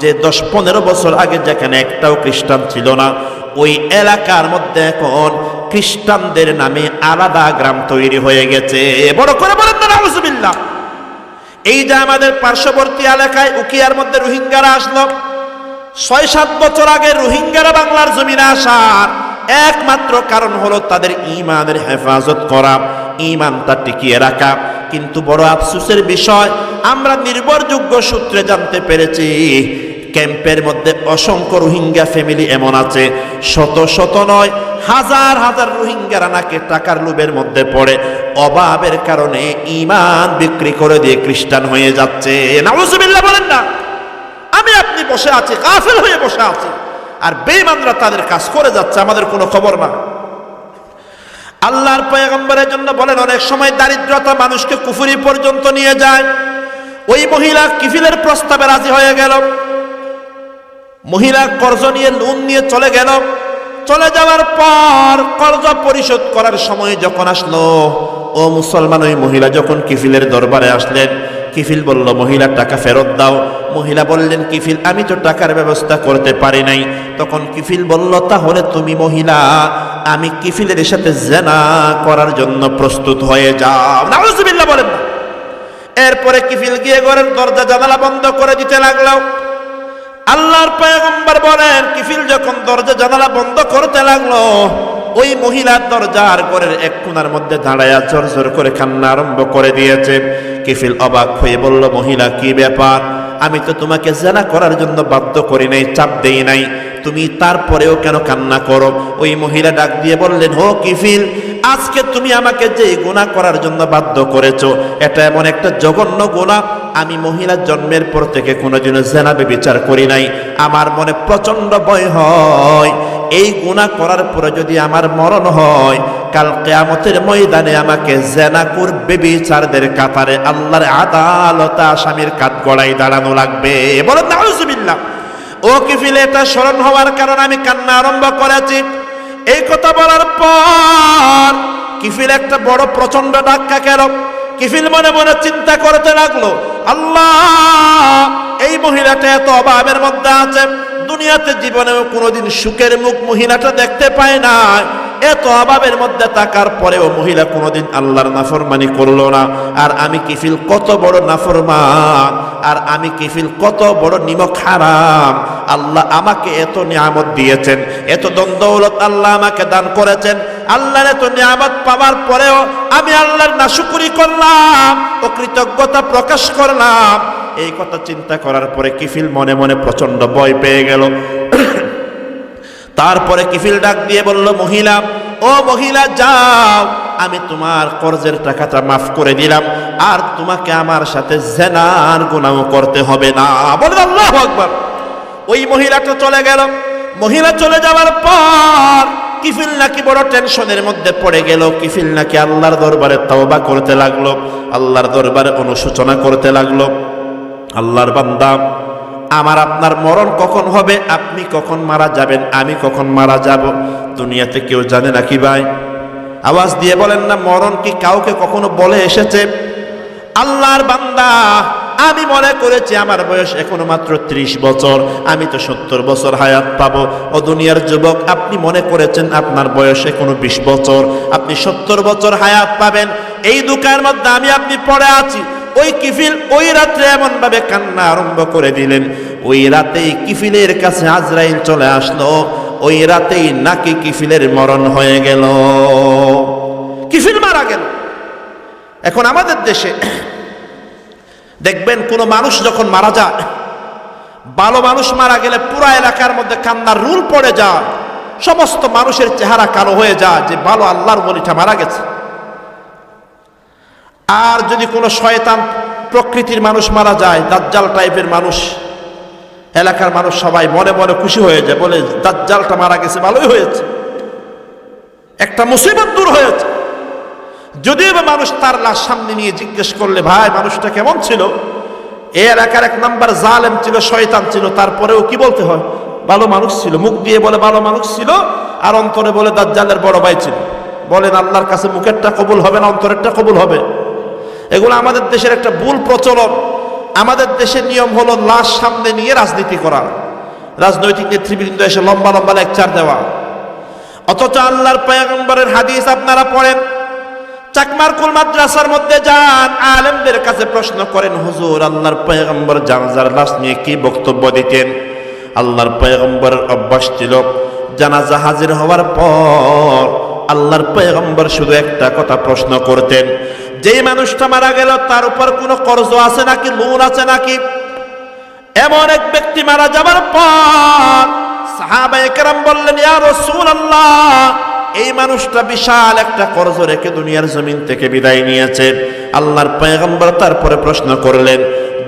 যে 10-15 বছর আগে যেখানে একটাও খ্রিস্টান ছিল না, ওই এলাকার মধ্যে এখন খ্রিস্টানদের নামে আলাদা গ্রাম তৈরি হয়ে গেছে। বড় করে বলেন না নাউজুবিল্লাহ। এই যে আমাদের পার্শ্ববর্তী এলাকায় উকিয়ার মধ্যে রোহিঙ্গারা আসলো, 6-7 বছর আগে রোহিঙ্গারা বাংলার জমিনে আসার একমাত্র কারণ হলো তাদের ঈমানের হেফাজত করা, ঈমানটা টিকিয়ে রাখা। কিন্তু বড় আফসোসের বিষয়, আমরা নির্ভরযোগ্য সূত্রে জানতে পেরেছি ক্যাম্পের মধ্যে অসংখ্য রোহিঙ্গা ফ্যামিলি এমন আছে, শত শত নয়, হাজার হাজার রোহিঙ্গারা নাকি টাকার লোভের মধ্যে পড়ে অভাবের কারণে ঈমান বিক্রি করে দিয়ে খ্রিস্টান হয়ে যাচ্ছে। নাউজুবিল্লাহ বলেন না। আমি আপনি বসে আছি, গাফেল হয়ে বসে আছি, আর বেঈমানরা তাদের কাজ করে যাচ্ছে, আমাদের কোনো খবর না। আল্লাহর পয়গম্বরের জন্য বলেন অনেক সময় দারিদ্রতা মানুষকে কুফরি পর্যন্ত নিয়ে যায়। ওই মহিলা কিফিলের প্রস্তাবে রাজি হয়ে গেল, মহিলা কর্জ নিয়ে লোন নিয়ে চলে গেল। চলে যাওয়ার পর কর্জ পরিশোধ করার সময় যখন আসলো, ও মুসলমান, ওই মহিলা যখন কিফিলের দরবারে আসলেন, কিফিল বলল মহিলা টাকা ফেরত দাও। মহিলা বললেন কিফিল আমি তো টাকার ব্যবস্থা করতে পারি নাই। তখন কিফিল বলল তাহলে তুমি মহিলা, আমি কিফিলের সাথে জিনা করার জন্য প্রস্তুত হয়ে যাও। নাউজুবিল্লাহ বলেন না। এরপরে কিফিল গিয়ে ঘরের দরজা জানালা বন্ধ করে দিতে লাগলো। আল্লাহর পয়গম্বর বলেন কিফিল যখন দরজা জানালা বন্ধ করতে লাগলো, ওই মহিলার দরজার ঘরের এক কোণার মধ্যে দাঁড়ায়া জোর জোর করে কান্না আরম্ভ করে দিয়েছে। কিফিল অবাক হয়ে বলল মহিলা কি ব্যাপার? আমি তো তোমাকে জিনা করার জন্য বাধ্য করি নাই, চাপ দেই নাই, তুমি তারপরেও কেন কান্না করো? ওই মহিলা ডাক দিয়ে বললেন, হো কিফিল, আজকে তুমি আমাকে যে গুনাহ করার জন্য বাধ্য করেছো, এটা এমন একটা জঘন্য গুনাহ আমি মহিলার জন্মের পর থেকে কোনোদিনও জেনা ব্যভিচার করি নাই। আমার মনে প্রচন্ড ভয় হয়, এই গুনাহ করার পরে যদি আমার মরণ হয়, কাল কিয়ামতের ময়দানে আমাকে জেনাকুর ব্যভিচারদের কাতারে আল্লাহর আদালতে আসামির কাঠগড়ায় দাঁড়ানো লাগবে। বলেন নাউজুবিল্লাহ। ও কিফিল, এটা স্মরণ হওয়ার কারণে আমি কান্না আরম্ভ করেছি। এই কথা বলার পর কিফিল একটা বড় প্রচন্ড ধাক্কা খেল। কিফিল মনে মনে চিন্তা করতে লাগলো, আল্লাহ, এই মহিলাটা এত অভাবের মধ্যে আছে, দুনিয়াতে জীবনেও কোনোদিন সুখের মুখ মহিলাটা দেখতে পায় না। এত অভাবের মধ্যে থাকার পরেও মহিলা কোনোদিন আল্লাহর নাফরমানি করলো না। আর আমি কিফিল কত বড় নাফরমান, আর আমি কিফিল কত বড় নিমক হারাম। আল্লাহ আমাকে এত নিয়ামত দিয়েছেন, এত দৌলত আল্লাহ আমাকে দান করেছেন। আল্লাহর এত নিয়ামত পাওয়ার পরেও আমি আল্লাহর নাশুকরি করলাম, অকৃতজ্ঞতা প্রকাশ করলাম। এই কথা চিন্তা করার পরে কিফিল মনে মনে প্রচন্ড ভয় পেয়ে গেল। তারপরে কিফিল ডাক দিয়ে বলল, মহিলা, ও মহিলা, যাও, আমি তোমার কর্জের টাকাটা মাফ করে দিলাম, আর তোমাকে আমার সাথে জেনার গুনাহ করতে হবে না। বলেন আল্লাহু আকবার। ওই মহিলাটা চলে গেল। মহিলা চলে যাওয়ার পর কিফিল নাকি বড় টেনশনের মধ্যে পড়ে গেল। কিফিল নাকি আল্লাহর দরবারে তওবা করতে লাগলো, আল্লাহর দরবারে অনুশোচনা করতে লাগলো, আল্লাহর বান্দা, আমার আপনার মরণ কখন হবে? আপনি কখন মারা যাবেন? আমি কখন মারা যাব? দুনিয়াতে কেউ জানে নাকি ভাই? আওয়াজ দিয়ে বলেন না, মরণ কি কাউকে কখনো বলে এসেছে? আল্লাহর বান্দা, আমি মনে করেছি আমার বয়স এখনো মাত্র 30 বছর, আমি তো 70 বছর হায়াত পাবো। ও দুনিয়ার যুবক, আপনি মনে করেছেন আপনার বয়স এখনো 20 বছর, আপনি 70 বছর হায়াত পাবেন। এই দুঃখের মধ্যে আমি আপনি পড়ে আছি। ওই কিফিল ওই রাত্রে এমন ভাবে কান্না আরম্ভ করে দিলেন, ওই রাতেই কিফিলের কাছে আজরাইল চলে আসলো। ওই রাতেই নাকি কিফিলের মরণ হয়ে গেল, কিফিল মারা গেল। এখন আমাদের দেশে দেখবেন, কোন মানুষ যখন মারা যায়, ভালো মানুষ মারা গেলে পুরা এলাকার মধ্যে কান্নার রুল পড়ে যায়, সমস্ত মানুষের চেহারা কালো হয়ে যায় যে ভালো আল্লাহর ওলিটা মারা গেছে। আর যদি কোনো শয়তান প্রকৃতির মানুষ মারা যায়, দাজ্জাল টাইপের মানুষ, এলাকার মানুষ সবাই মনে মনে খুশি হয়ে যায়, বলে দাজ্জালটা মারা গেছে, ভালোই হয়েছে, একটা মুসিবত দূর হয়েছে। যদিও বা মানুষ তার লাশ সামনে নিয়ে জিজ্ঞেস করলে, ভাই মানুষটা কেমন ছিল? এই এলাকার 1 নাম্বার জালেম ছিল, শয়তান ছিল, তারপরেও কি বলতে হয়? ভালো মানুষ ছিল। মুখ দিয়ে বলে ভালো মানুষ ছিল, আর অন্তরে বলে দাজ্জালের বড় ভাই ছিল। বলেন আল্লাহর কাছে মুখেরটা কবুল হবে না অন্তরেরটা কবুল হবে? এগুলো আমাদের দেশের একটা ভুল প্রচলন। আমাদের দেশের নিয়ম হলো লাশ সামনে নিয়ে রাজনীতি করা, রাজনৈতিক নেতৃবৃন্দ এসে লম্বা লম্বা লেকচার দেওয়া। অথচ আল্লাহর পয়গম্বরের হাদিস আপনারা পড়েন, চাকমারকুল মাদ্রাসার মধ্যে যান, আলেমদের কাছে প্রশ্ন করেন, হুজুর আল্লাহর পয়গম্বর জানাজার লাশ নিয়ে কি বক্তব্য দিতেন? আল্লাহর পয়গম্বরের অভ্যাস ছিল, জানাজা হাজির হওয়ার পর আল্লাহর পয়গম্বর শুধু একটা কথা প্রশ্ন করতেন, যেই মানুষটা মারা গেল তার উপর কোনো কর্জ আছে নাকি, লোন আছে নাকি? এমন এক ব্যক্তি মারা যাবার পর সাহাবায়ে কেরাম বললেন, ইয়া রাসূলুল্লাহ, এই মানুষটা বিশাল একটা কর্জ রেখে দুনিয়ার জমিন থেকে বিদায় নিয়েছে। আল্লাহর পয়গম্বর তারপরে প্রশ্ন করলেন,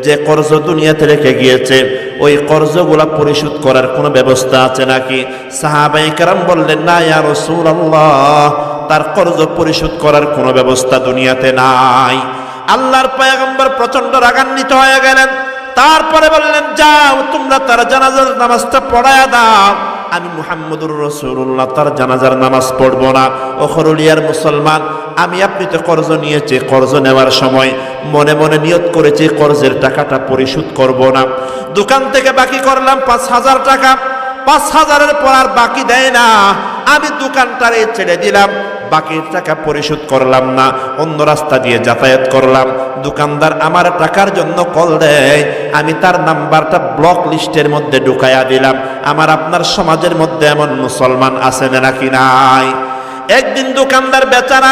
যে কর্জ দুনিয়াতে রেখে গিয়েছে, ওই কর্জগুলা পরিশোধ করার কোনো ব্যবস্থা আছে নাকি? সাহাবায়ে কেরাম বললেন, না ইয়া রাসূলুল্লাহ, তার কর্জ পরিশোধ করার কোনো ব্যবস্থা দুনিয়াতে নাই। আল্লাহর পয়গম্বর প্রচন্ড রাগান্বিত হয়ে গেলেন। তারপরে বললেন, যাও তোমরা তার জানাজার নামাজটা পড়ায়া দাও, আমি মুহাম্মদুর রাসূলুল্লাহ তার জানাজার নামাজ পড়বো না। ও খরুলিয়ার মুসলমান, আমি আপনি তো কর্জ নিয়েছি, কর্জ নেওয়ার সময় মনে মনে নিয়ত করেছি কর্জের টাকাটা পরিশোধ করব না। দোকান থেকে বাকি করলাম 5000 টাকা, 5000-এর পর আর বাকি দেয় না, আমি দোকানটারে ছেড়ে দিলাম, বাকির টাকা পরিশোধ করলাম না, অন্য রাস্তা দিয়ে যাতায়াত করলাম। দোকানদার আমার টাকার জন্য কল দেয়, আমি তার নাম্বারটা ব্লক লিস্টের মধ্যে ঢুকাইয়া দিলাম। আমার আপনার সমাজের মধ্যে এমন মুসলমান আছে নাকি নাই? একদিন দোকানদার বেচারা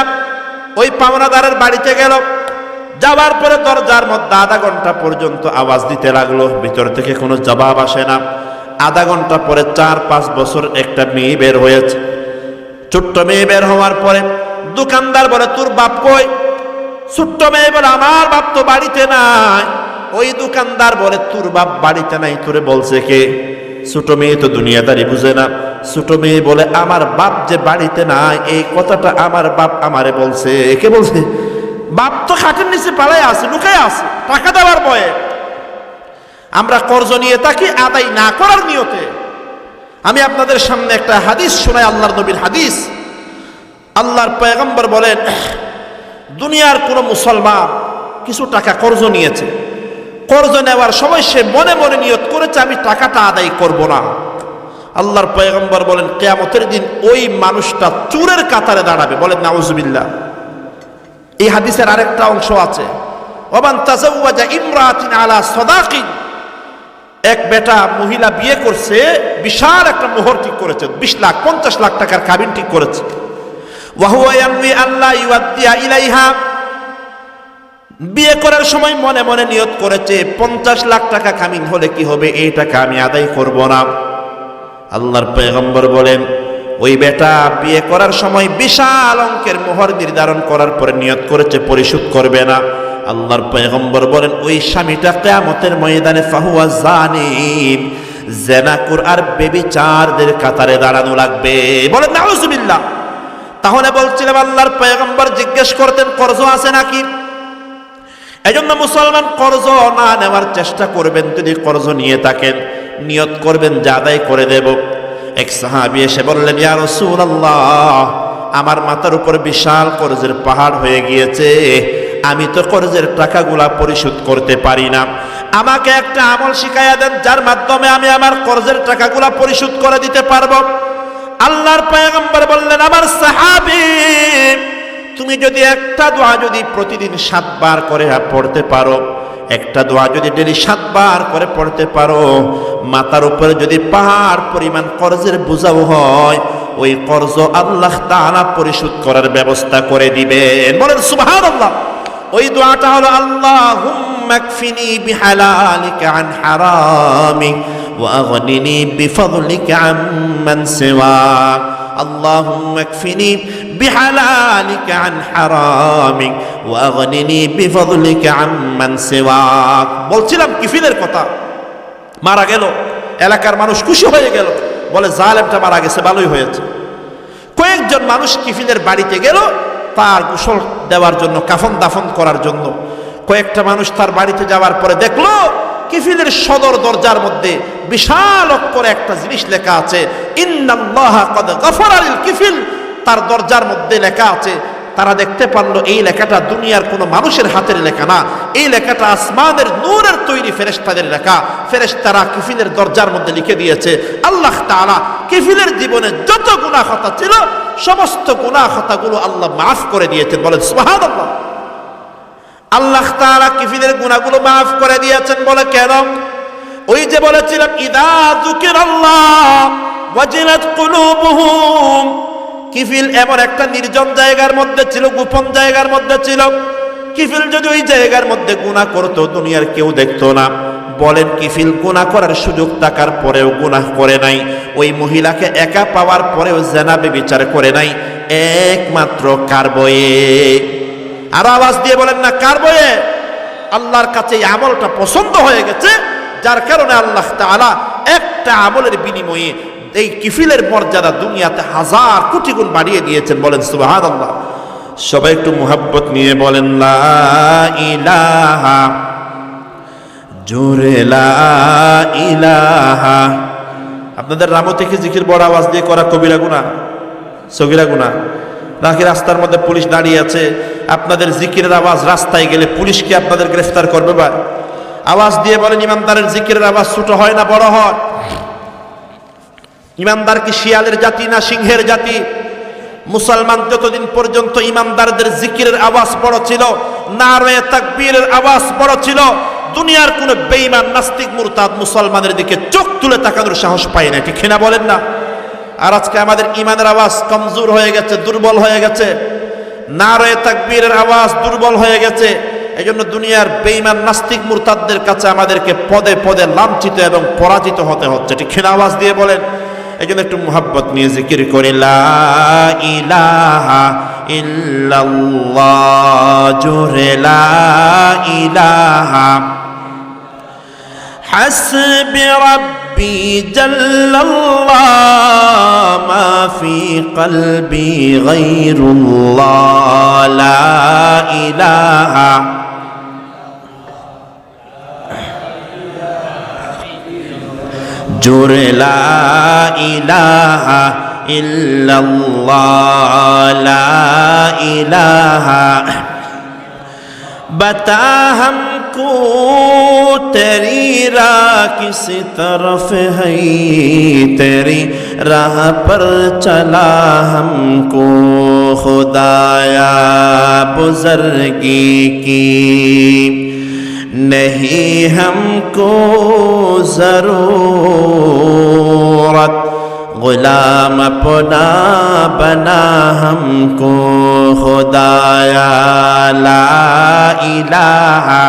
ওই পাওনাদারের বাড়িতে গেল, যাওয়ার পরে দরজার মধ্যে আধা ঘন্টা পর্যন্ত আওয়াজ দিতে লাগলো, ভিতর থেকে কোনো জবাব আসে না। আধা ঘন্টা পরে 4-5 বছর একটা মেয়ে বের হয়েছে। ছোট্ট মেয়ে বের হওয়ার পরে দোকানদার বলে, তোর বাপ কই? ছোট্ট মেয়ে বলে, আমার বাপ তো বাড়িতে নাই। ওই দোকানদার বলে, তোর বাপ বাড়িতে নাই, তোরে বলছে কে? ছোট মেয়ে তো দুনিয়াদারি বুঝে না। ছোট মেয়ে বলে, আমার বাপ যে বাড়িতে নাই, এই কথাটা আমার বাপ আমারে বলছে। কে বলছে? বাপ তো খাটের নিচে পালায় আছে, লুকায় আছে টাকা দেওয়ার ভয়ে। আমরা কর্জ নিয়ে থাকি আদায় না করার নিয়তে। আমি আপনাদের সামনে একটা হাদিস শোনাই, আল্লাহর নবীর হাদিস। আল্লাহর পয়গম্বর বলেন, দুনিয়ার কোন মুসলমান কিছু টাকা কর্জ নিয়েছে, কর্জ নেওয়ার সময় সে মনে মনে নিয়ত করেছে আমি টাকাটা আদায় করব না। আল্লাহর পয়গম্বর বলেন, কিয়ামতের দিন ওই মানুষটা চোরের কাতারে দাঁড়াবে। বলেন নাউজুবিল্লাহ। এই হাদিসের আরেকটা অংশ আছে, ওয়ামান তাজাওয়াজা ইমরাতিন আলা সাদাকিন, এক বেটা মহিলা বিয়ে করছে, বিশাল একটা মোহর ঠিক করেছে, 20 লাখ 50 লাখ টাকার কাবিন ঠিক করেছে। ওয়া হুয়া ইয়ানওয়ি আল্লাহ ইউআদ্দিয়া ইলাইহা, বিয়ে করার সময় মনে মনে নিয়ত করেছে 50 লাখ টাকা কামিন হলে কি হবে, এই টাকা আমি আদায় করব না। আল্লাহর পয়গম্বর বলেন, ওই বেটা বিয়ে করার সময় বিশাল অঙ্কের মোহর নির্ধারণ করার পরে নিয়ত করেছে পরিশোধ করবে না। আল্লাহর পয়গম্বর বলেন, ওই স্বামীটা কিয়ামতের ময়দানে ফাহুয়া জানিম, জেনাকুর আর বেবিচারদের কাতারে দাঁড়ানো লাগবে। বলেন নাউজুবিল্লাহ। তাহলে বলছিলাম, আল্লাহর পয়গম্বর জিজ্ঞেস করতেন কর্জ আছে নাকি? এজন্য মুসলমান কর্জ না নেওয়ার চেষ্টা করবেন। যদি কর্জ নিয়ে থাকেন, নিয়ত করবেন যে আদায় করে দেব। এক সাহাবী এসে বললেন, ইয়া রাসূলুল্লাহ, আমার মাথার উপর বিশাল কর্জের পাহাড় হয়ে গিয়েছে, আমি তো কর্জের টাকাগুলা পরিশোধ করতে পারি না, আমাকে একটা আমল শিখাইয়া দেন যার মাধ্যমে আমি আমার কর্জের টাকাগুলা পরিশোধ করে দিতে পারবো। আল্লাহর পয়গম্বর বললেন, আমার সাহাবী, তুমি যদি একটা দোয়া যদি প্রতিদিন 7 বার করে পড়তে পারো, একটা দোয়া যদি ডেলি 7 বার করে পড়তে পারো, মাথার উপরে যদি পাহাড় পরিমাণ কর্জের বোঝাও হয়, ওই কর্জ আল্লাহ তাআলা পরিশোধ করার ব্যবস্থা করে দিবেন। বলেন সুবহানাল্লাহ। ওই দোয়াটা হলো, আল্লাহুম্মা কফিনি বিহালালিকা আন হারামিক ওয়া আগনিনি বিফদলিকা আম্মান সিওয়াক। আল্লাহুম্মা কফিনি বিহালালিকা আন হারামিক ওয়া আগনিনি বিফদলিকা আম্মান সিওয়াক। বলছিলাম কিফিলের কথা। মারা গেল, এলাকার মানুষ খুশি হয়ে গেল, বলে জালেমটা মারা গেছে, ভালোই হয়েছে। কয়েকজন মানুষ কিফিলের বাড়িতে গেল তার গোসল দেওয়ার জন্য, কাফন দাফন করার জন্য। কয়েকটা মানুষ তার বাড়িতে যাওয়ার পরে দেখলো কিফিলের সদর দরজার মধ্যে বিশাল অক্ষরে একটা জিনিস লেখা আছে, ইন্নাল্লাহা ক্বাদ গাফারা লিল কিফিল। তার দরজার মধ্যে লেখা আছে। তারা দেখতে পারলো এই লেখাটা দুনিয়ার কোনো মানুষের হাতের লেখা না, এই লেখাটা আসমানের নূরের তৈরি ফেরেশতাদের লেখা। ফেরেশতারা কিফিলের দরজার মধ্যে লিখে দিয়েছে, আল্লাহ তাআলা কিফিলের জীবনে যত গুনাহ খাতা ছিল সমস্ত গুনাহ খাতাগুলো আল্লাহ মাফ করে দিয়েছেন। বলেন সুবহানাল্লাহ। আল্লাহ তাআলা কিফিলের গুনাহগুলো মাফ করে দিয়েছেন। বলে কেন? ওই যে বলেছিলাম, ইদা যুকিরাল্লাহ ওয়াজিলাত কুলুবুহুম। কিফিল এমন একটা নির্জন জায়গার মধ্যে ছিল, গোপন জায়গার মধ্যে ছিল। কিফিল যদি ওই জায়গার মধ্যে গুনাহ করত, দুনিয়ার কেউ দেখতো না। বলেন, কিফিল গুনাহ করার সুযোগ থাকার পরেও গুনাহ করে নাই। ওই মহিলাকে একা পাওয়ার পরেও জিনা ব্যভিচার করে নাই, একমাত্র কার বয়ে? আর আওয়াজ দিয়ে বলেন না, কার বয়ে? আল্লাহর কাছে এই আমলটা পছন্দ হয়ে গেছে, যার কারণে আল্লাহ তাআলা একটা আমলের বিনিময়ে এই কিফিলের মর্যাদা দুনিয়াতে 1000 কোটি গুণ বাড়িয়ে দিয়েছেন। বলেন সুবহানাল্লাহ। সবাই একটু মুহাব্বত নিয়ে বলেন লা ইলাহা, জোরে লা ইলাহা। আপনাদের রামো থেকে জিকির বড় আওয়াজ দিয়ে করা কবিরা গুনাহ, সগীরা গুনাহ নাকি? রাস্তার মধ্যে পুলিশ দাঁড়িয়ে আছে, আপনাদের জিকিরের আওয়াজ রাস্তায় গেলে পুলিশ কি আপনাদের গ্রেফতার করবে? ভাই আওয়াজ দিয়ে বলেন, ইমানদারের জিকিরের আওয়াজ ছোট হয় না বড় হয়? ইমানদার কি শিয়ালের জাতি না সিংহের জাতি? মুসলমান যতদিন পর্যন্ত ইমানদারদের জিকিরের আওয়াজ বড় ছিল, নারে তাকবীরের আওয়াজ বড় ছিল, দুনিয়ার কোন বেঈমান নাস্তিক মুরতাদ মুসলমানের দিকে চোখ তুলে তাকানোর সাহস পায় না। ঠিক না বলেন না? আর আজকে আমাদের ইমানের আওয়াজ কমজোর হয়ে গেছে, দুর্বল হয়ে গেছে, নারে তাকবীরের আওয়াজ দুর্বল হয়ে গেছে। এই জন্য দুনিয়ার বেঈমান নাস্তিক মুরতাদদের কাছে আমাদেরকে পদে পদে লাঞ্ছিত এবং পরাজিত হতে হচ্ছে। ঠিক না? আওয়াজ দিয়ে বলেন। এই জন্য একটু মুহাব্বত নিয়ে জিকির করি, লা ইলাহা ইল্লাল্লাহ, জোরে লা ইলাহা حسبي ربي جل الله ما في قلبي غير الله لا إله جور لا إله إلا الله لا إله बता हमको तेरी राह किस तरफ है तेरी राह पर चला हमको खुदाया बुज़ुर्गी की नहीं हमको ज़रूरत गुलाम अपना बना हमको खुदाया ला इलाहा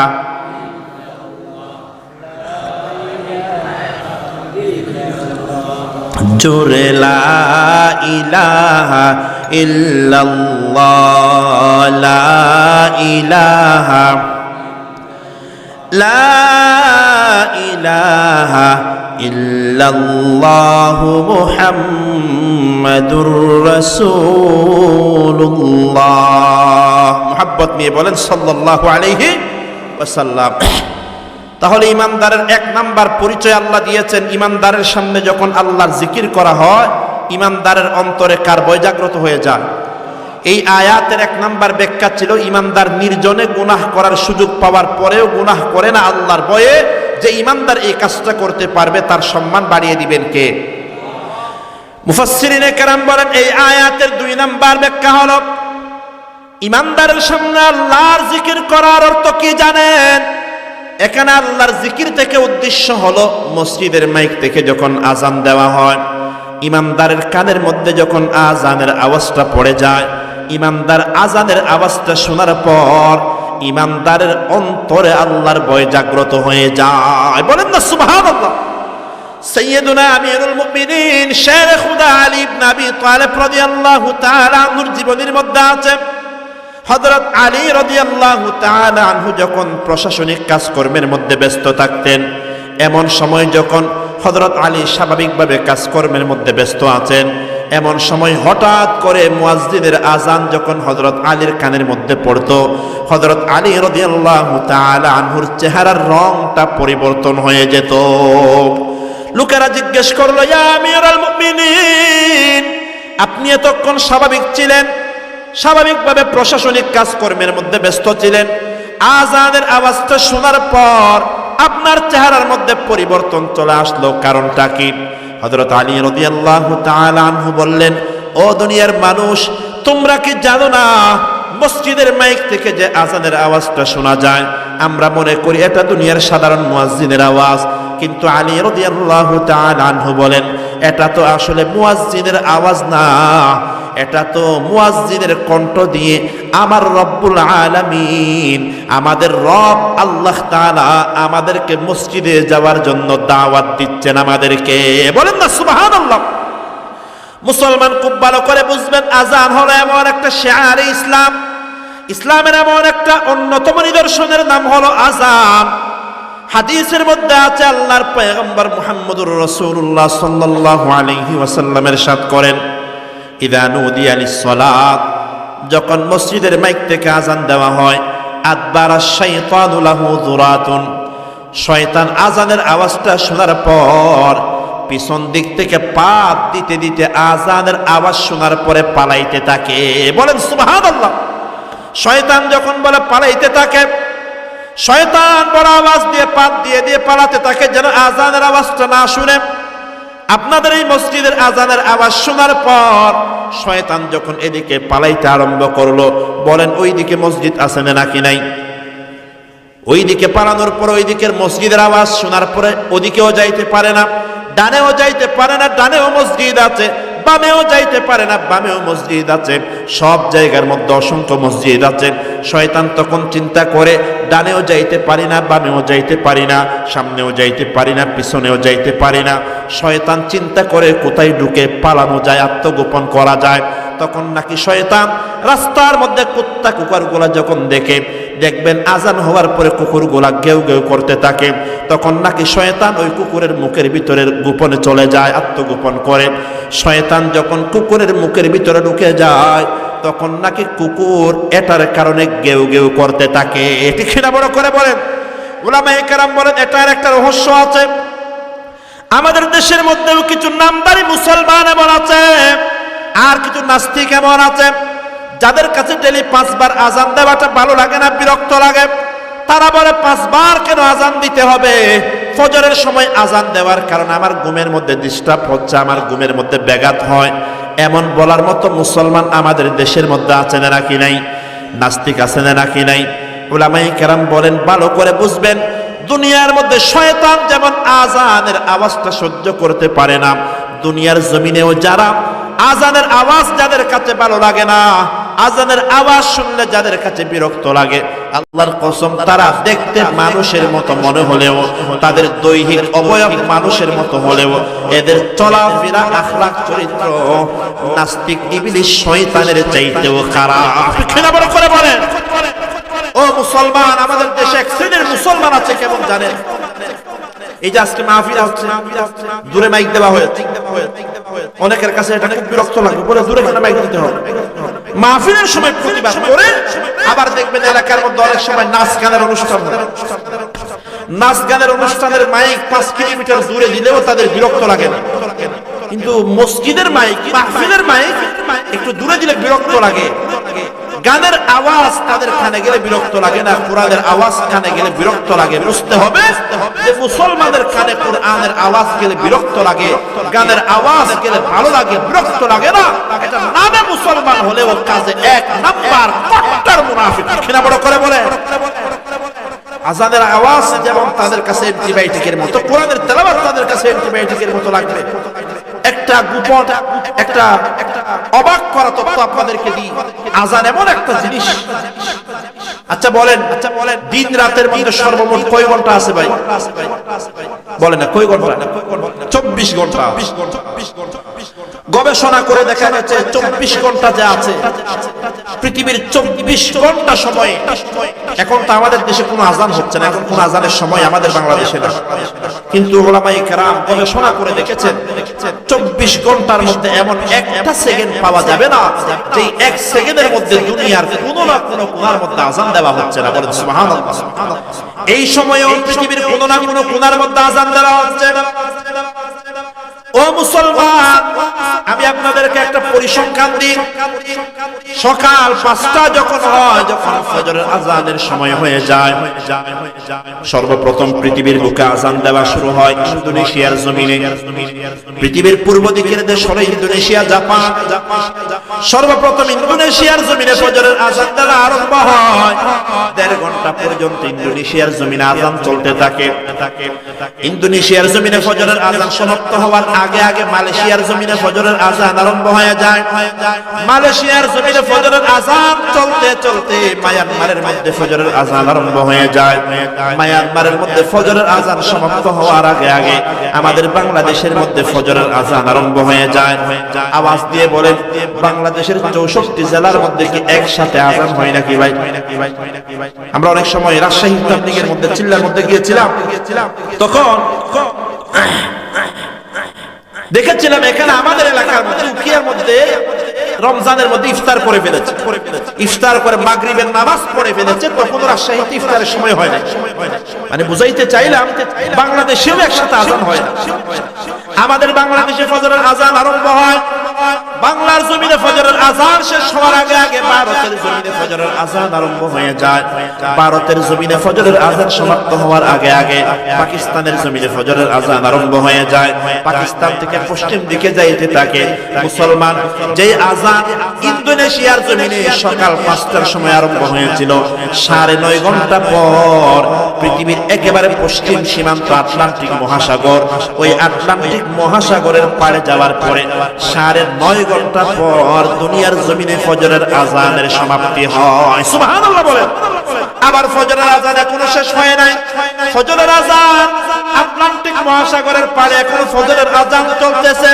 जुर ला इलाहा इल्लल्लाह ला इलाहा ला इलाहा ইল্লাল্লাহু মুহাম্মাদুর রাসূলুল্লাহ। মুহাব্বত নিয়ে বলেন সাল্লাল্লাহু আলাইহি ওয়াসাল্লাম। তাহলে ইমানদারের এক নাম্বার পরিচয় আল্লাহ দিয়েছেন, ইমানদারের সামনে যখন আল্লাহর জিকির করা হয় ইমানদারের অন্তরে কার ভয় জাগ্রত হয়ে যায়। এই আয়াতের এক নাম্বার ব্যাখ্যা ছিল ইমানদার নির্জনে গুনাহ করার সুযোগ পাওয়ার পরেও গুনাহ করে না আল্লাহর ভয়ে। যে ইমানদার এই কাজটা করতে পারবে তার সম্মান বাড়িয়ে দিবেন কে? মুফাসসিরিনে কেরাম বলেন এই আয়াতের দুই নাম্বার ব্যাখ্যা হলো ইমানদারের সামনে আল্লাহর জিকির করার অর্থ কি জানেন? এখানে আল্লাহর জিকির থেকে উদ্দেশ্য হলো মসজিদের মাইক থেকে যখন আজান দেওয়া হয় ইমানদারের কানের মধ্যে যখন আজানের আওয়াজটা পড়ে যায় ইমানদার আজানের আওয়াজটা শোনার পর ইমানদারের অন্তরে আল্লাহর ভয় জাগ্রত হয়ে যায়। বলেন না সুবহানাল্লাহ। সাইয়্যিদুনা আমিরুল মুমিনিন শের খুদা আলী ইবনে আবি তালিব রাদিয়াল্লাহু তাআলা আনহুর জীবনের মধ্যে আছে হযরত আলী রাদিয়াল্লাহু তাআলা আনহু যখন প্রশাসনিক কাজকর্মের মধ্যে ব্যস্ত থাকতেন এমন সময় যখন হযরত আলী স্বাভাবিকভাবে কাজকর্মের মধ্যে ব্যস্ত আছেন এমন সময় হঠাৎ করে মুয়াজ্জিনের আজান যখন হযরত আলীর কানের মধ্যে পড়তো হযরত আলী রাদিয়াল্লাহু তাআলা আনহুর চেহারার রংটা পরিবর্তন হয়ে যেত। লোকেরা জিজ্ঞেস করলো ইয়া আমিরুল মুমিনিন আপনি এতক্ষণ স্বাভাবিক ছিলেন স্বাভাবিকভাবে প্রশাসনিক কাজকর্মের মধ্যে ব্যস্ত ছিলেন আজানের আওয়াজটা শোনার পর আপনার চেহারার মধ্যে পরিবর্তন চলে আসলো কারণটা কি? হযরত আলী রাদিয়াল্লাহু তাআলা আনহু বললেন ও দুনিয়ার মানুষ তোমরা কি জানো না মসজিদের মাইক থেকে যে আজানের আওয়াজটা শোনা যায় আমরা মনে করি এটা দুনিয়ার সাধারণ মুয়াজ্জিনের আওয়াজ কিন্তু আলী রাদিয়াল্লাহু তাআলা আনহু বলেন এটা তো আসলে মুয়াজ্জিনের আওয়াজ না এটা তো মুয়াজ্জিনের কণ্ঠ দিয়ে আমার রব্বুল আলামিন আমাদের রব আল্লাহ তাআলা আমাদেরকে মসজিদে যাওয়ার জন্য দাওয়াত দিচ্ছেন আমাদেরকে। বলেন না সুবহানাল্লাহ। মুসলমান খুব ভালো করে বুঝবেন আজান হলো এমন একটা শিআরে ইসলাম ইসলামের এমন একটা অন্যতম নিদর্শনের নাম হলো আজান। হাদিসের মধ্যে আছে আল্লাহর পয়গম্বর মুহাম্মদুর রাসূলুল্লাহ সাল্লাল্লাহু আলাইহি ওয়াসাল্লাম ইরশাদ করেন ইযা নুদিয়া লিস-সালাত যখন মসজিদের মাইক থেকে আজান দেওয়া হয় আদবারাশ শাইতানু লাহু যুরাতুন শয়তান আজানের আওয়াজটা শোনার পর পিছন দিক থেকে পা দিতে দিতে আজানের আওয়াজ শোনার পরে পালাইতে থাকে। বলেন সুবহানাল্লাহ। শয়তান যখন বলে পালাইতে থাকে শয়তান বড় আওয়াজ দিয়ে পাত দিয়ে দিয়ে পালাতে থাকে যেন আজানের আওয়াজটা না শুনে। আপনাদের এই মসজিদের আজানের আওয়াজ শোনার পর শয়তান যখন এদিকে পালাইতে আরম্ভ করলো বলেন ওই দিকে মসজিদ আছে নাকি নাই? ওই দিকে পালানোর পর ওই দিকের মসজিদের আওয়াজ শোনার পরে ওদিকেও যাইতে পারে না ডানেও যাইতে পারে না ডানেও মসজিদ আছে বামেও যাইতে পারে না বামেও মসজিদ আছে সব জায়গার মধ্যে অসংখ্য মসজিদ আছে। শয়তান তখন চিন্তা করে ডানেও যাইতে পারি না বামেও যাইতে পারি না সামনেও যাইতে পারি না পিছনেও যাইতে পারি না। শয়তান চিন্তা করে কোথায় ঢুকে পালানো যায় আত্মগোপন করা যায়। তখন নাকি শয়তান রাস্তার মধ্যে কুত্তা কুকুরগুলা যখন দেখে দেখবেন আজান হওয়ার পরে কুকুরগুলা গেউ গেউ করতে থাকে, তখন নাকি শয়তান ওই কুকুরের মুখের ভিতরে গোপনে চলে যায়, আত্মগোপন করে। শয়তান যখন কুকুরের মুখের ভিতরে ঢুকে যায় তখন নাকি কুকুর এটার কারণে গেউ গেউ করতে থাকে। এটি কিনা বড় করে বলেন উলামায়ে কেরাম বলেন এটার একটা রহস্য আছে। আমাদের দেশের মধ্যেও কিছু নামদারি মুসলমান এমন আছে, আর কিছু নাস্তিক এমন আছে যাদের কাছে ডেলি 5 বার আজান দেওয়াটা ভালো লাগে না, বিরক্ত লাগে। তারা বলে 5 বার কেন আজান দিতে হবে? ফজরের সময় আজান দেওয়ার কারণে আমার ঘুমের মধ্যে ডিস্টার্ব হচ্ছে, আমার ঘুমের মধ্যে ব্যাঘাত হয়। এমন বলার মতো মুসলমান আমাদের দেশের মধ্যে আছে না নাকি নাই? নাস্তিক আছে না নাকি নাই? উলামায়ে কেরাম বলেন ভালো করে বুঝবেন, দুনিয়ার মধ্যে শয়তান যেমন আজানের আওয়াজটা সহ্য করতে পারে না, দুনিয়ার জমিনেও যারা আজানের আওয়াজ যাদের কাছে ভালো লাগে না, আজানের আওয়াজ শুনলে যাদের কাছে বিরক্ত লাগে, আল্লাহর কসম তারা দেখতে মানুষের মতো মনে হলেও, তাদের দৈহিক অবয়ব মানুষের মতো হলেও, এদের চলাফেরা আখলাক চরিত্র নাস্তিক ইবলিস শয়তানের চাইতেও খারাপ। কেন বড় করে বলেন? ও মুসলমান, আমাদের দেশে এক শ্রেণীর মুসলমান আছে কেমন জানেন? এই যে আজকে মাহফিল হচ্ছে, দূরে মাইক দেওয়া হয়েছে, অনেকের কাছে এটা খুব বিরক্ত লাগে, বলে দূরে কেন মাইক দিতে হবে? মাহফিলের সময় প্রতিবাদ করে আবার দেখবেন এলাকার মধ্যে অনেক সময় নাচ গানের অনুষ্ঠান হয়, নাচ গানের অনুষ্ঠানের মাইক 5 কিলোমিটার দূরে দিলেও তাদের বিরক্ত লাগে না। কিন্তু মসজিদের মাইক, মাহফিলের মাইক একটু দূরে দিলে বিরক্ত লাগে। গানের আওয়াজ তাদের কানে গেলে বিরক্ত লাগে না, কোরআনের আওয়াজ কানে গেলে বিরক্ত লাগে। বুঝতে হবে যে মুসলমানের কানে কোরআনের আওয়াজ গেলে বিরক্ত লাগে, গানের আওয়াজ গেলে ভালো লাগে, বিরক্ত লাগে না। এটা নামে মুসলমান হলেও কাজে 1 নাম্বার কট্টর মুনাফিক। কিনা বড় করে বলে আজানের আওয়াজ যেমন তাদের কাছে অ্যান্টিবায়োটিকের মতো, কোরআনের তেলাওয়াত তাদের কাছে অ্যান্টিবায়োটিকের মতো লাগবে। একটা গোপন, একটা অবাক করা তথ্য আপনাদেরকে দিই, আজান এমন একটা জিনিস। আচ্ছা বলেন, দিন রাতের মধ্যে সর্বমোট কয় ঘন্টা আছে ভাই? বলেন না, কয় ঘন্টা? 24 ঘন্টা। গবেষণা করে দেখা গেছে 24 ঘন্টা যা আছে, পৃথিবীর 24 ঘন্টা সময়, এখন তো আমাদের দেশে কোনো আজান হচ্ছে না, এখন কোনো আজানের সময় আমাদের বাংলাদেশে না, কিন্তু উলামায়ে কেরাম গবেষণা করে দেখেছেন 24 ঘন্টার মধ্যে এমন একটা সেকেন্ড পাওয়া যাবে না যে 1 সেকেন্ডের মধ্যে দুনিয়ার কোনো না কোনো কোণার মধ্যে আজান দেওয়া হচ্ছে না। বলেন সুবহানাল্লাহ। এই সময়েও পৃথিবীর কোনো না কোনো কোণার মধ্যে আজান দেওয়া হচ্ছে। ও মুসলমান, আমি আপনাদেরকে একটা পরিসংখ্যান দিই। সকাল 5টা যখন হয়, যখন ফজরের আজানের সময় হয়ে যায়, সর্বপ্রথম পৃথিবীর বুকে আজান দেওয়া শুরু হয় ইন্দোনেশিয়ার জমিনে। পৃথিবীর পূর্ব দিকের দেশ হলো ইন্দোনেশিয়া, জাপান। সর্বপ্রথম ইন্দোনেশিয়ার জমিনে ফজরের আজান দেওয়া আরম্ভ হয়। 1.5 ঘন্টা পর্যন্ত ইন্দোনেশিয়ার জমিনে আজান চলতে থাকে। ইন্দোনেশিয়ার জমিনে ফজরের আজান সমাপ্ত হওয়ার আগে আগে মালয়েশিয়ার জমিনে ফজরের আজান আরম্ভ হয়ে যায়। মালয়েশিয়ার জমিনে ফজরের আজান চলতে চলতে মায়ানমারের মধ্যে ফজরের আজান আরম্ভ হয়ে যায়। মায়ানমারের মধ্যে ফজরের আজান সমাপ্ত হওয়ার আগে আগে আমাদের বাংলাদেশের মধ্যে ফজরের আজান আরম্ভ হয়ে যায়। আওয়াজ দিয়ে বলেন, বাংলাদেশের 64 জেলার মধ্যে কি একসাথে আজান হয় নাকি ভাই? আমরা অনেক সময় রাজশাহী তাবলীগের মধ্যে, চিল্লার মধ্যে গিয়েছিলাম, তখন দেখেছিলাম এখানে আমাদের এলাকার মধ্যে উখিয়ার মধ্যে রমজানের মধ্যে ইফতার করে ফেলেছে, ইফতার করে মাগরিবের নামাজ পড়ে ফেলেছে, তখন রাজশাহীতে ইফতারের সময় হয় না। মানে বুঝাইতে চাইলাম বাংলাদেশেও একসাথে আজান হয় না। আমাদের বাংলাদেশে ফজরের আজান আরম্ভ হয়, বাংলার জমিনে ফজরের আজান শেষ হওয়ার আগে আগে ভারতের জমিনে ফজরের আজান আরম্ভ হয়ে যায়। ভারতের জমিনে ফজরের আজান সমাপ্ত হওয়ার আগে আগে পাকিস্তানের জমিনে ফজরের আজান আরম্ভ হয়ে যায়। পাকিস্তান থেকে পশ্চিম দিকে যাইতে থাকে। মুসলমান, যে আজান ইন্দোনেশিয়ার জমিনে সকাল 5টার সময় আরম্ভ হয়েছিল, 9.5 ঘন্টা পর পৃথিবীর একেবারে পশ্চিম সীমান্ত আটলান্টিক মহাসাগর, ওই আটলান্টিক মহাসাগরের পাড়ে যাওয়ার পরে 9.5 ঘন্টা পর দুনিয়ার জমিনে ফজরের আজানের সমাপ্তি হয়। সুবহানাল্লাহ বলেন। আবার ফজরের আজান এখনো শেষ হয় নাই। ফজরের আজান আটলান্টিক মহাসাগরের পাড়ে এখনো ফজরের আজান চলতেছে।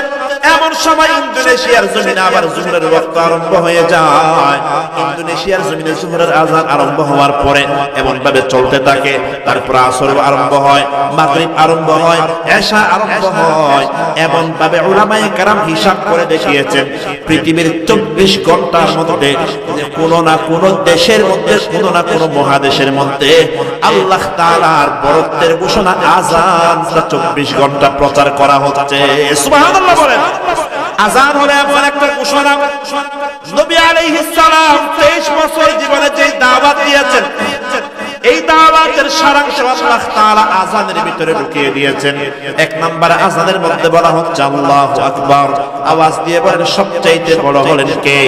এমন এমন সময় ইন্দোনেশিয়ার জমিনে আবার জোহরের ওয়াক্ত আরম্ভ হয়ে যায়। ইন্দোনেশিয়ার জমিনে জোহরের আযান আরম্ভ হওয়ার পরে এমন ভাবে চলতে থাকে, তারপর আসর আরম্ভ হয়, মাগরিব আরম্ভ হয়, এশা আরম্ভ হয়। এমন ভাবে উলামায়ে কেরাম হিসাব করে দেখিয়েছেন পৃথিবীর 24 ঘন্টার মধ্যে কোন না কোন দেশের মধ্যে, কোন না কোন মহাদেশের মধ্যে আল্লাহ তাআলার বরত্বের ঘোষণা আযানটা 24 ঘন্টা প্রচার করা হচ্ছে। সুবহানাল্লাহ বলেন। আযান হলো এমন একটা ঘোষণা, নবী আলাইহিস সালাম 23 বছর জীবনে যে দাওয়াত দিয়েছেন, এই দাওয়াতের সারাংশ আল্লাহ তাআলা আযানের ভিতরে ঢুকিয়ে দিয়েছেন। এক নাম্বার আযানের মধ্যে বলা হচ্ছে আল্লাহু আকবার, আওয়াজ দিয়ে বলেন সবচাইতে বড় হলেন কে।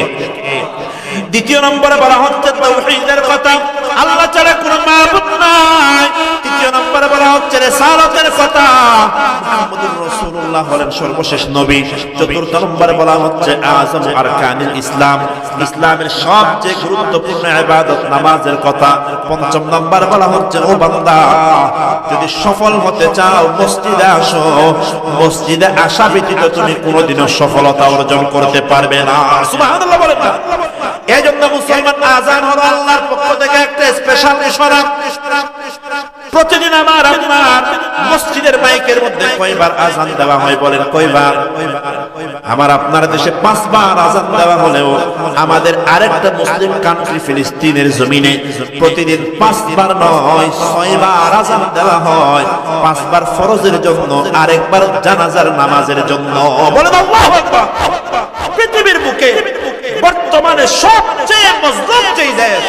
দ্বিতীয় নম্বরে বলা হচ্ছে তাওহীদের কথা, আল্লাহ ছাড়া কোনো মাবুদ নাই। তৃতীয় নম্বরে বলা হচ্ছে রিসালাতের কথা, মুহাম্মদুর রাসূলুল্লাহ হলেন সর্বশেষ নবী। চতুর্থ নম্বরে বলা হচ্ছে আযম আরকানিল ইসলাম, ইসলামের সবচেয়ে গুরুত্বপূর্ণ ইবাদত নামাজের কথা। পঞ্চম নম্বরে বলা হচ্ছে ও বান্দা, যদি সফল হতে চাও মসজিদে আসো, মসজিদে আসা ব্যতীত তুমি কোনোদিনও সফলতা অর্জন করতে পারবে না। সুবহানাল্লাহ বলেন না। এজন্য মুসলমান আযান হলো আল্লাহর পক্ষ থেকে একটা স্পেশাল ইশারা। প্রতিদিন আমার আপনার মসজিদের মাইকের মধ্যে কয়বার আযান দেওয়া হয় বলেন? কয়বার? আমার আপনার দেশে 5 বার আযান দেওয়া হলেও আমাদের আরেকটা মুসলিম কান্ট্রি ফিলিস্তিনের জমিনে প্রতিদিন 5 বার নয় 6 বার আযান দেওয়া হয়। 5 বার ফরজের জন্য, আরেকবার জানাজার নামাজের জন্য। বলেন আল্লাহু আকবার। পৃথিবীর বুকে বর্তমানে সবচেয়ে মজলুম যে দেশ,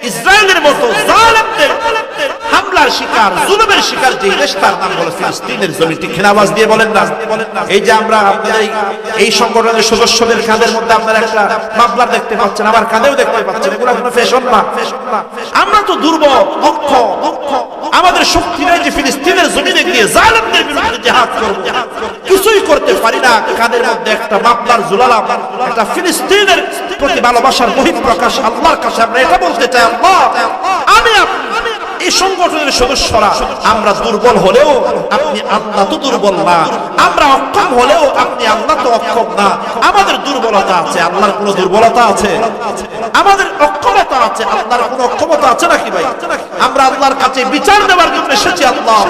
ইসরায়েলের মতো জালেমদের হামলার শিকার, জুলুমের শিকার যে দেশ, তার নাম হলো ফিলিস্তিনের জমি। ঠিক আওয়াজ দিয়ে বলেন না। এই যে আমরা আপনাদের এই সংগঠনের সদস্যদের কাঁধের মধ্যে আপনারা একটা মাফলার দেখতে পাচ্ছেন, আমার কাঁধেও দেখতে পাচ্ছেন, এগুলো কোনো ফ্যাশন না। আমরা তো দুর্বল, দুঃখ, আমাদের শক্তি নেই যে ফিলিস্তিনের জমিনে গিয়ে জালেমদের বিরুদ্ধে জিহাদ করব। কিছুই করতে পারি না। কাঁধের মধ্যে একটা মাফলার ঝুলালাম, একটা ফিলিস্তিনের প্রতি ভালোবাসার বহিঃপ্রকাশ। আল্লাহর কাছে আমরা এটা বলতে চাই, আল্লাহ আমি এই সংগঠনের সদস্যরা আমরা দুর্বল হলেও আপনি আল্লাহ তো দুর্বল না, আমরা অক্ষম হলেও আপনি আল্লাহ তো অক্ষম না। আমাদের দুর্বলতা আছে, আল্লাহর কোনো দুর্বলতা আছে? আমাদের অক্ষমতা আছে, আল্লাহর কোনো অক্ষমতা আছে নাকি ভাই? আমরা আল্লাহর কাছে বিচার দেওয়ার জন্য এসেছি। আল্লাহ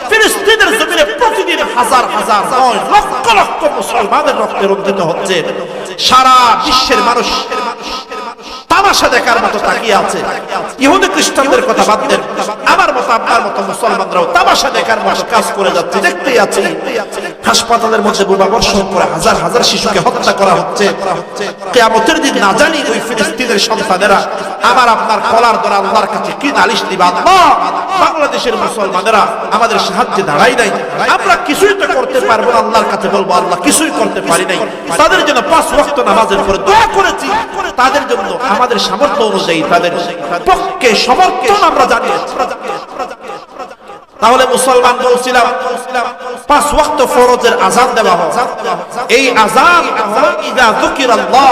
ফিলিস্তিনের জমিনে প্রতিদিন হাজার হাজার নয় লক্ষ লক্ষ মুসলমানের রক্তে রঞ্জিত হচ্ছে। সারা বিশ্বের মানুষ তামাশা দেখার মতো তাকিয়ে আছে। ইহুদি খ্রিস্টানদের কথা বাদ দেন, আমার মতো আপনার মতো মুসলমানরাও তামাশা দেখার মতো কাজ করে যাচ্ছে, দেখতেই আছি। হাসপাতালের মধ্যে বোমা বর্ষণ করে হাজার হাজার শিশুকে হত্যা করা হচ্ছে। কিয়ামতের দিন না জানি ওই ফিলিস্তিনের সন্তানেরা আমার আপনার কলার ধরে আল্লাহর কাছে কি নালিশ দিবে। আল্লাহ বাংলাদেশের মুসলমানেরা আমাদের সাহায্যে দাঁড়াই নাই, আমরা কিছুই তো করতে পারবো না। আল্লাহর কাছে বলবো আল্লাহ কিছুই করতে পারি নাই। তাদের জন্য 5 ওয়াক্ত নামাজের পরে দোয়া করেছি, তাদের জন্য আমাদের সামর্থ্য অনুযায়ী তাদের পক্ষে সমর্থন আমরা জানিয়েছি। তাহলে মুসলমান বলছিলাম 5 ওয়াক্ত ফরজের আযান দেওয়া হয়। এই আযান হলো ইযা যুকিরাল্লাহ,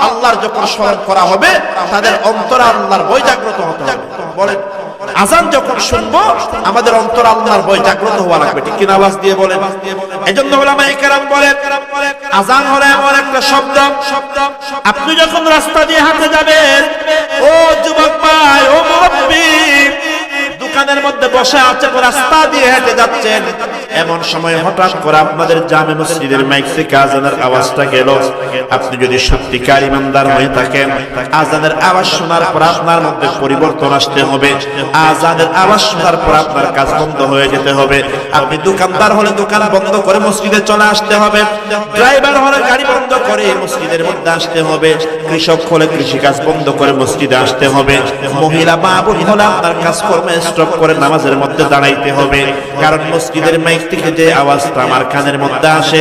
আল্লাহর যখন স্মরণ করা হবে তাদের অন্তরে আল্লাহর ভয় জাগ্রত হতে হবে। বলেন আযান যখন শুনবো আমাদের অন্তরে আল্লাহর ভয় জাগ্রত হওয়া লাগবে। ঠিক কিনা আওয়াজ দিয়ে বলেন। এজন্য উলামায়ে কেরাম বলেন আযান হলো এমন একটা শব্দ, আপনি যখন রাস্তা দিয়ে হাঁটে যাবেন, ও যুবক ভাই, ও মুরব্বি, দোকানের মধ্যে বসে আছেন, রাস্তা দিয়ে হেঁটে যাচ্ছেন, এমন সময় হঠাৎ করে আপনাদের জামে মসজিদের মাইক থেকে আযানের আওয়াজটা গেল। আপনি যদি সত্যিকার ইমানদার হয়ে থাকেন, আযানের আওয়াজ শোনার পর আপনার মধ্যে পরিবর্তন আসতে হবে। আযানের আওয়াজ শোনার পর আপনার কাজ বন্ধ হয়ে যেতে হবে। আপনি দোকানদার হলে দোকান বন্ধ করে মসজিদে চলে আসতে হবে। ড্রাইভার হলে গাড়ি বন্ধ করে মসজিদের মধ্যে আসতে হবে। কৃষক হলে কৃষিকাজ বন্ধ করে মসজিদে আসতে হবে। মহিলা মা বোন হলে আপনার কাজকর্মে স্টপ করে নামাজের মধ্যে দাঁড়াইতে হবে। কারণ মসজিদের মাইক থেকে যে আওয়াজটা আমার কানের মধ্যে আসে,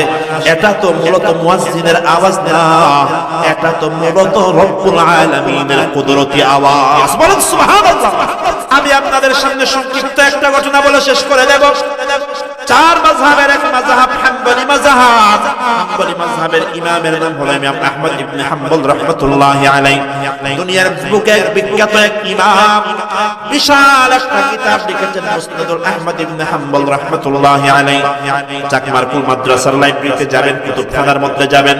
এটা তো মূলত মুয়াজ্জিনের আওয়াজ না, এটা তো মূলত রব্বুল আলামিনের কুদরতি আওয়াজ। বলেন সুবহানাল্লাহ। আমি আপনাদের সামনে সংক্ষিপ্ত একটা ঘটনা বলে শেষ করে দেব। চার মাযহাবের এক মাযহাব হাম্বলি মাযহাব। হাম্বলি মাযহাবের ইমামের নাম হলো ইমাম আহমদ ইবনে হাম্বল রাহমাতুল্লাহি আলাইহি। দুনিয়ার বুকে এক বিখ্যাত এক ইমাম, বিশাল একটা কিতাব লিখেছেন মুসনাদুল আহমদ ইবনে হাম্বল রাহমাতুল্লাহি আলাইহি। চাকমারকুল মাদ্রাসার লাইব্রেরিতে যাবেন, কুতুবখানার মধ্যে যাবেন,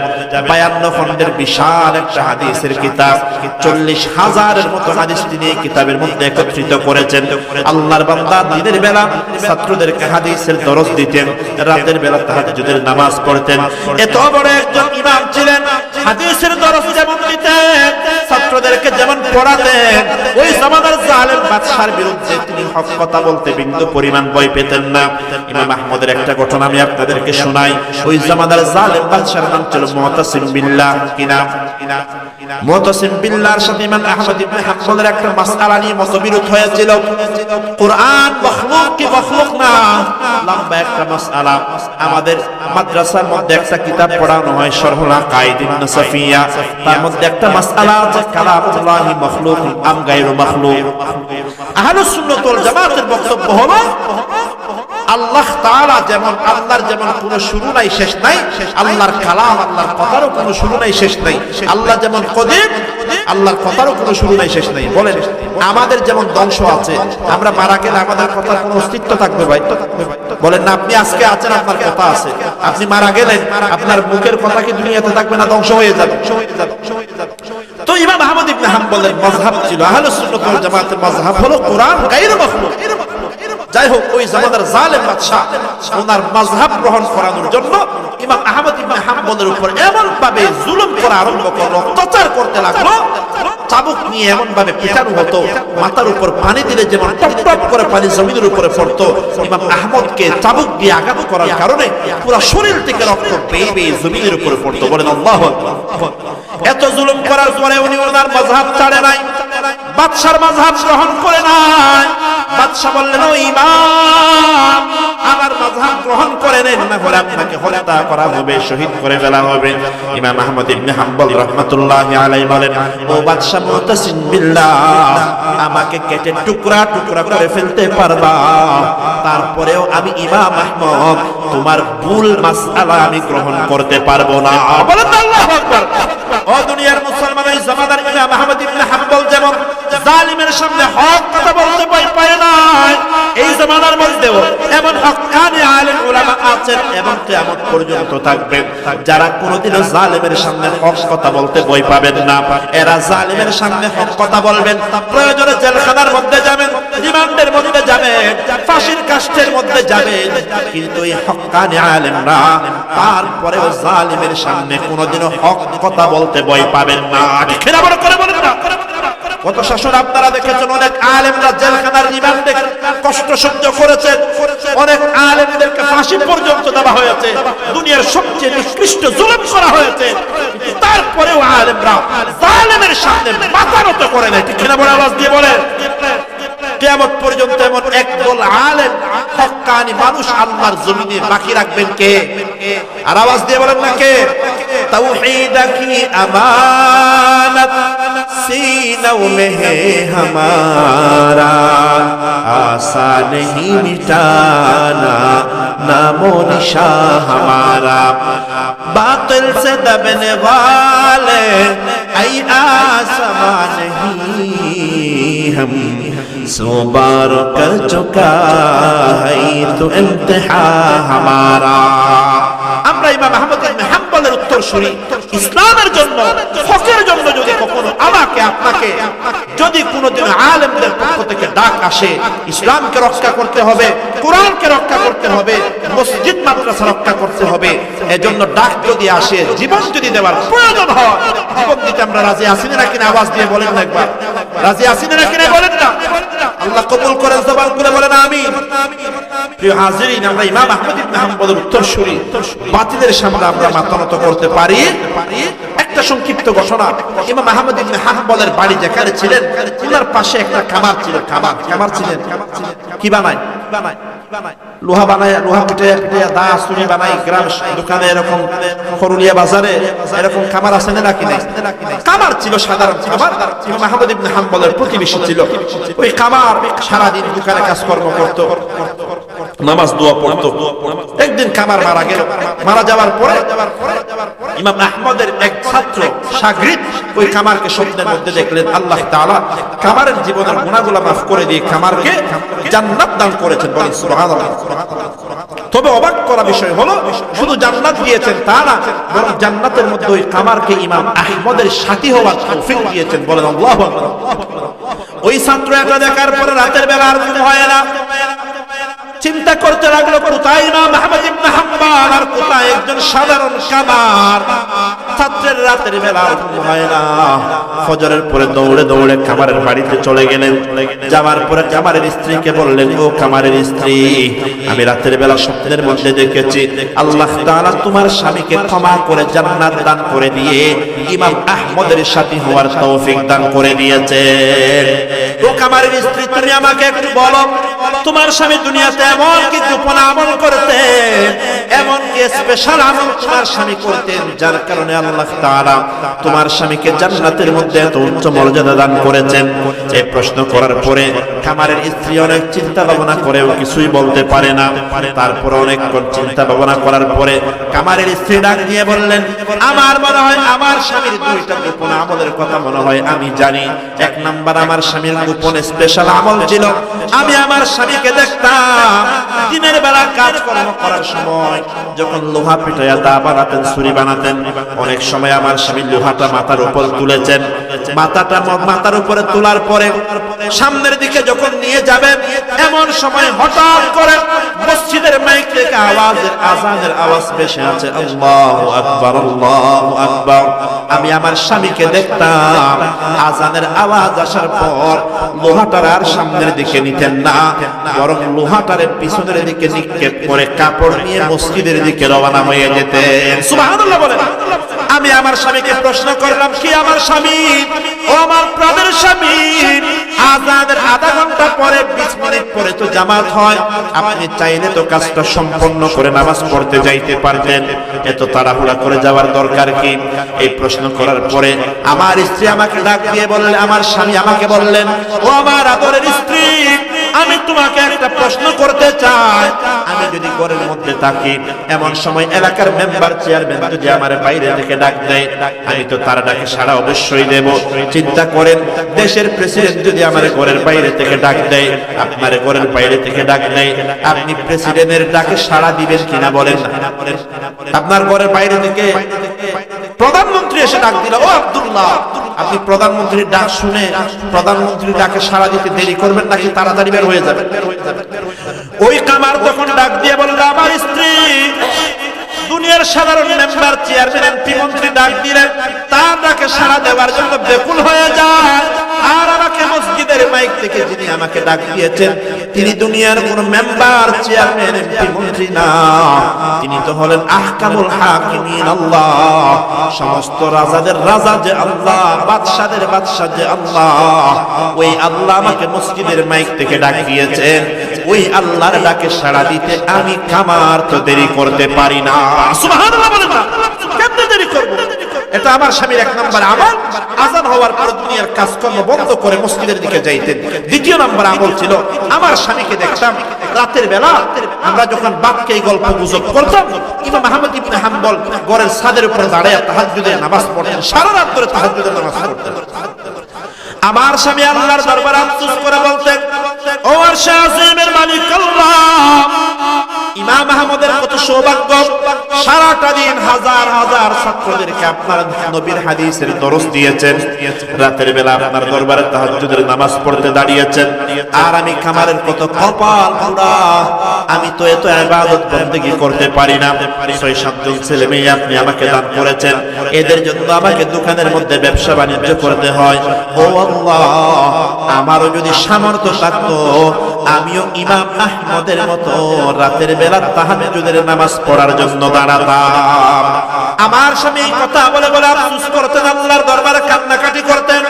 52 খণ্ডের বিশাল একটা হাদিসের কিতাব, 40,000-এর মতো হাদিস তিনি এই কিতাবের মধ্যে একত্রিত করেছেন। আল্লাহর বান্দা দিনের বেলা ছাত্রদেরকে হাদিসের দরস দিতেন, রাতের বেলা তাহাজ্জুদের নামাজ পড়তেন। এত বড় একজন ইমাম ছিলেন, হাদিসের দরস যেমন দিতেন, ছাত্রদেরকে যেমন পড়াতেন, ওই জামানার জালেম বাদশার বিরুদ্ধে তিনি হক কথা বলতে বিন্দু পরিমাণ ভয় পেতেন না। ইমাম আহমদের একটা ঘটনা আমি আপনাদেরকে শোনাই। ওই জামানার জালেম বাদশার নাম ছিল মুতাসিম বিল্লাহ। কি নাম? মুতাসিম বিল্লাহর সাথে ইমাম আহমদ ইবনে হাম্বলের একটা মাসআলা নিয়ে মতবিরোধ হয়েছিল। কুরআন মখলুক কি মখলুক না, লম্বা একটা মাসআলা। আমাদের মাদ্রাসার মধ্যে একটা কিতাব পড়ানো হয় শরহুল আকাইদিন নাসাফিয়া, তার মধ্যে একটা মাসআলা আছে কালামুল্লাহি মখলুক আম গায়রু মখলুক। আহলুস সুন্নাত ওয়াল জামাতের বক্তব্য হলো আল্লাহ তাআলা যেমন, আল্লাহর যেমন কোনো শুরু নাই শেষ নাই, আল্লাহর কালাম, আল্লাহর কথারও কোনো শুরু নাই শেষ নাই। আল্লাহ যেমন কদির, আল্লাহর কথারও কোনো শুরু নাই শেষ নাই। বলেন আমাদের যেমন ধ্বংস আছে, আমরা মারা গেলে আমাদের কথার কোনো অস্তিত্ব থাকবে ভাই? বলেন না, আপনি আজকে আছেন, আপনার কথা আছে, আপনি মারা গেলেন, আপনার মুখের কথা কি দুনিয়াতে থাকবে না? ধ্বংস হয়ে যাবে। তো ইমাম আহমদ ইবনে হাম্বলের মাযহাব ছিল, আহলুস সুন্নাত ওয়াল জামাতের মাযহাব হলো কোরআন গায়রু মাখলুক। যাই হোক, ওই জামানার জালেম বাদশা ওনার মাযহাব গ্রহণ করানোর জন্য ইমাম আহমদ ইবনে হাম্বলের উপর এমন ভাবে জুলুম করা আরম্ভ করলো, অত্যাচার করতে লাগলো। চাবুক নিয়ে এমন ভাবে পিটানো হতো, মাথার উপর পানি দিলে যেমন টপ টপ করে পানি জমিনের উপরে পড়তো, ইমাম আহমদকে চাবুক দিয়ে আঘাত করার কারণে পুরো শরীর থেকে রক্ত বেয়ে বেয়ে জমিনের উপরে পড়তো। বলেন আল্লাহু আকবার। এত জুলুম করার পরে উনি ওনার মাযহাব ছাড়ে নাই, বাদশার মাযহাব গ্রহণ করে নাই। বাদশা বললেন, ও ইমাম, আমার মাযহাব গ্রহণ করে নেন, না হলে আপনাকে হত্যা করা হবে, শহীদ করে ফেলা হবে। ইমাম আহমদ ইবনে হাম্বল রাহমাতুল্লাহি আলাইহি বলেন, ও বাদশা মুতাসিম বিল্লাহ, আমাকে কেটে টুকরা টুকরা করে ফেলতে পারবা, তারপরেও আমি ইমাম আহমদ তোমার ভুল মাসআলা আমি গ্রহণ করতে পারবো না। বলেন আল্লাহু আকবার। ও দুনিয়ার মুসলমান, এই জামানার ইমাম আহমদ ইবনে হাম্বল যেমন জালিমের সামনে হক কথা বলতে ভয় পায় না, এই জামানার মধ্যেও এমন হক্কানি আলেম উলামা আছেন এবং কিয়ামত পর্যন্ত থাকবেন, যারা কোনোদিনও জালিমের সামনে হক কথা বলতে ভয় পাবেন না। এরা জালিমের সামনে হক কথা বলবেন, প্রয়োজনে জেলখানার মধ্যে যাবেন, রিমান্ডের মধ্যে যাবেন, ফাঁসির কাষ্ঠের মধ্যে যাবেন, কিন্তু এই হক্কানি আলেমরা তারপরেও জালিমের সামনে কোনোদিনও হক কথা বলতে ভয় পাবেন না। ঠিক না? বড় করে বলেন না। কত শাসন আপনারা দেখেছেন, অনেক আলেমরা জেলখানার রিমান্ডে কষ্ট সহ্য করেছেন, অনেক আলেমদেরকে ফাঁসি পর্যন্ত দেওয়া হয়েছে, দুনিয়ার সবচেয়ে নিকৃষ্ট জুলুম করা হয়েছে, তারপরেও আলেমরা জালেমের সামনে মাথা নত করে নাই। ঠিক না? বড় আওয়াজ দিয়ে বলেন। কিয়ামত পর্যন্ত এমন একদল আলেম হক্কানি মানুষ আল্লাহর জমিনে বাকি রাখবেন কে? আর আওয়াজ দিয়ে বলেন না কে? তাওহীদ কি আমানত सीनों में है हमारा, आसा नहीं मिटाना नामो निशा हमारा, बातिल से दबने वाले ऐ आसमां नहीं, हम सो बार कर चुका है तो इम्तिहा हमारा। আমরা ইমাম আহমদ ইবনে হাম্বলের উত্তরসূরি, ইসলামের জন্য, হকের জন্য যদি কখনো আমাকে আপনাকে যদি কোনোদিন আলেমদের পক্ষ থেকে ডাক আসে, ইসলামকে রক্ষা করতে হবে, কোরআনকে রক্ষা করতে হবে, মসজিদ মাদ্রাসা রক্ষা করতে হবে, এজন্য ডাক যদি আসে, জীবন যদি দেওয়ার প্রয়োজন হয়, জীবন দিতে আমরা রাজি আছি না কিনা? আওয়াজ দিয়ে বলেন না একবার, রাজি আছি না কিনা বলেন না। আল্লাহ কবুল করেন, জবান খুলে বলেন আমিন। প্রিয় হাজিরিন, আমরা ইমাম আহমদ ইবনে হাম্বলের উত্তরসূরি, বাতিলের সামনে আমরা মাথা নত করতে পারি। একটা সংক্ষিপ্ত ঘটনা, ইমাম আহমদ ইবনে হাম্বলের বাড়ি যেখানে ছিলেন, ওনার পাশে একটা খামার ছিল। খামার ছিলেন, কি বানায়? লোহা বানায়, লোহা পিটে দা চুরি বানায়, গ্রাম দোকানে এরকম খরুলিয়া বাজারে এরকম খামার আছে নাকি নাই? খামার ছিল, সাধারণ খামার। ইমাম আহমদ ইবনে হাম্বলের প্রতিবেশী ছিল। ওই খামার সারাদিন দোকানে কাজকর্ম করতো। নামাজ দোয়া পড়তো। একদিন কামার মারা গেল। মারা যাওয়ার পরে ইমাম আহমদের এক ছাত্র শাগরিদ ওই কামারকে স্বপ্নের মধ্যে দেখলেন আল্লাহ তাআলা কামারের জীবনের গুনাহগুলো মাফ করে দিয়ে কামারকে জান্নাত দান করেছেন। বলেন সুবহানাল্লাহ। তবে অবাক করা বিষয় হলো শুধু জান্নাত দিয়েছেন তা না, বরং জান্নাতের মধ্যে ওই কামারকে ইমাম আহমদের সাথী হওয়ার তৌফিক দিয়েছেন। বলেন আল্লাহু আকবার। ওই ছাত্র এটা দেখার পরে রাতের বেলা আর ঘুম হয় না। চিন্তা করতে লাগলো কোথায় ইমাম আহমদ ইবনে হাম্বল আর কোথায় একজন সাধারণ কামার। ছাত্রের রাতের বেলা ঘুম হয় না। ফজরের পরে দৌড়ে দৌড়ে কামারের বাড়িতে চলে গেলেন। যাওয়ার পরে কামারের স্ত্রীকে বললেন, ও কামারের স্ত্রী, আমি রাতের বেলা স্বপ্নের মধ্যে দেখেছি আল্লাহ তাআলা তোমার স্বামীকে ক্ষমা করে জান্নাত দান করে দিয়ে ইমাম আহমদের সাথী হওয়ার তৌফিক দান করে দিয়েছেন। ও কামারের স্ত্রী, তুমি আমাকে একটু বলো তোমার স্বামী দুনিয়াতে এমন কি গোপন আমল করতেন, এমন কি স্পেশাল আমল তোমার স্বামী করতেন যার কারণে আল্লাহ তাআলা তোমার স্বামীকে জান্নাতের মধ্যে এত উচ্চ মর্যাদা দান করেছেন? এই প্রশ্ন করার পরে কামারের স্ত্রী অনেক চিন্তা ভাবনা করেও কিছুই বলতে পারে না। তারপর অনেক চিন্তা ভাবনা করার পরে কামারের স্ত্রী ডাক দিয়ে বললেন, আমার মনে হয় আমার স্বামীর দুইটা গোপন আমলের কথা মনে হয় আমি জানি। এক নাম্বার, আমার স্বামীর গোপন স্পেশাল আমল ছিল আমি আমার স্বামীকে দেখতাম দিনের বেলা কাজকর্ম করার সময় যখন লোহা পিটাইয়া দা বানাতেন, ছুরি বানাতেন, অনেক সময় আমার স্বামী লোহাটা মাথার উপর তুলেছেন। মাথার উপরে তোলার পরে সামনের দিকে যখন নিয়ে যাবেন এমন সময় হঠাৎ করে মসজিদের মাইক থেকে আজানের আওয়াজ ভেসে আছে, আল্লাহু আকবার, আল্লাহু আকবার। আমি আমার স্বামীকে দেখতাম আজানের আওয়াজ আসার পর লোহাটার আর সামনের দিকে নিতেন না, বরং লোহাটারে পিছনের দিকে নিক্ষেপ করে কাপড় নিয়ে মসজিদের দিকে রওনা হয়ে যেতেন। সুবহানাল্লাহ বলেন। আমি আমার স্বামীকে প্রশ্ন করলাম, কি আমার স্বামী, ও আমার প্রাণের স্বামী, আজানের আধা ঘন্টা পরে 20 মিনিট পরে তো জামাত হয়, আপনি চাইলে তো কাজটা সম্পন্ন করে নামাজ পড়তে যাইতে পারতেন, এত তাড়াহুড়া করে যাওয়ার দরকার কি? এই প্রশ্ন করার পরে আমার স্ত্রী আমাকে ডাক দিয়ে বললেন, আমার স্বামী আমাকে বললেন, ও আমার আদরের স্ত্রী, আমি তোমাকে একটা প্রশ্ন করতে চাই। আমি যদি ঘরের মধ্যে থাকি এমন সময় এলাকার মেম্বার চেয়ারম্যান যদি আমার বাইরে থেকে ডাক দেয়, আমি তো তার ডাকে সাড়া অবশ্যই দেব। চিন্তা করেন, দেশের প্রেসিডেন্ট যদি আমার ঘরের বাইরে থেকে ডাক দেয়, আপনার ঘরের বাইরে থেকে ডাক দেয়, আপনি প্রেসিডেন্টের ডাকে সাড়া দিবেন কিনা বলেন? আপনার ঘরের বাইরে থেকে প্রধানমন্ত্রী এসে ডাক দিল, ও আব্দুল্লাহ, আপনি প্রধানমন্ত্রীর ডাক শুনে প্রধানমন্ত্রীর ডাকে সাড়া দিতে দেরি করবেন নাকি তাড়াতাড়ি বের হয়ে যাবেন? ওই কামার তখন ডাক দিয়ে বলল, আমার স্ত্রী দুনিয়ার সাধারণ মেম্বার চেয়ারম্যান এমপি মন্ত্রী ডাক দিলেন, তার ডাকে সাড়া দেওয়ার জন্য বেকুল হয়ে যায়। আর আমাকে মসজিদের মাইক থেকে যিনি আমাকে ডাক দিয়েছেন তিনি দুনিয়ার কোন মেম্বার চেয়ারম্যান এমপি মন্ত্রী না, তিনি তো হলেন আহকামুল হাকিমিন আল্লাহ। সমস্ত রাজাদের রাজা যে আল্লাহ, বাদশাদের বাদশা যে আল্লাহ, ওই আল্লাহ আমাকে মসজিদের মাইক থেকে ডাক দিয়েছেন। ওই আল্লাহর ডাকে সাড়া দিতে আমি কামার তো দেরি করতে পারি না। সুবহানাল্লাহ বলেন না, কেমনে দেরি করব? এটা আমার স্বামীর এক নাম্বার আমল। আযান হওয়ার পর দুনিয়ার কাজকর্ম বন্ধ করে মসজিদের দিকে যাইতেন। দ্বিতীয় নাম্বার আমল ছিল আমার স্বামীকে দেখতাম রাতের বেলা আমরা যখন বাপকে গল্প গুজব করতাম, ইমাম আহমদ ইবনে হাম্বল ঘরের ছাদের উপরে দাঁড়িয়ে তাহাজ্জুদের নামাজ পড়তেন, সারা রাত ধরে তাহাজ্জুদের নামাজ পড়তেন। আমার স্বামী আল্লাহর দরবারে আফসোস করে বলতেন, ও আরশে আজিমের মালিক আল্লাহ, ইমাম আহমদের কত সৌভাগ্য, সারাটা দিন হাজার হাজার ছাত্রদেরকে আপনার নবীর হাদিসের দরস দিয়েছেন, রাতের বেলা আপনার দরবারে তাহাজ্জুদের নামাজ পড়তে দাঁড়িয়েছেন। আর আমি কামারের কত কপাল পোড়া, আমি তো এত ইবাদত বন্দেগী করতে পারি না। 6-7 জন ছেলে মেয়ে আপনি আমাকে দান করেছেন, এদের জন্য আমাকে দোকানের মধ্যে ব্যবসা বাণিজ্য করতে হয়। ও আল্লাহ, আমারও যদি সামর্থ্য থাকতো আমিও ইমাম আহমদের মতো রাতের বেলা তাহাজ্জুদের নামাজ পড়ার জন্য দাঁড়াতাম। আমার স্বামী এই কথা বলে বলে আফসোস করতেন, আল্লাহর দরবারে কান্নাকাটি করতেন।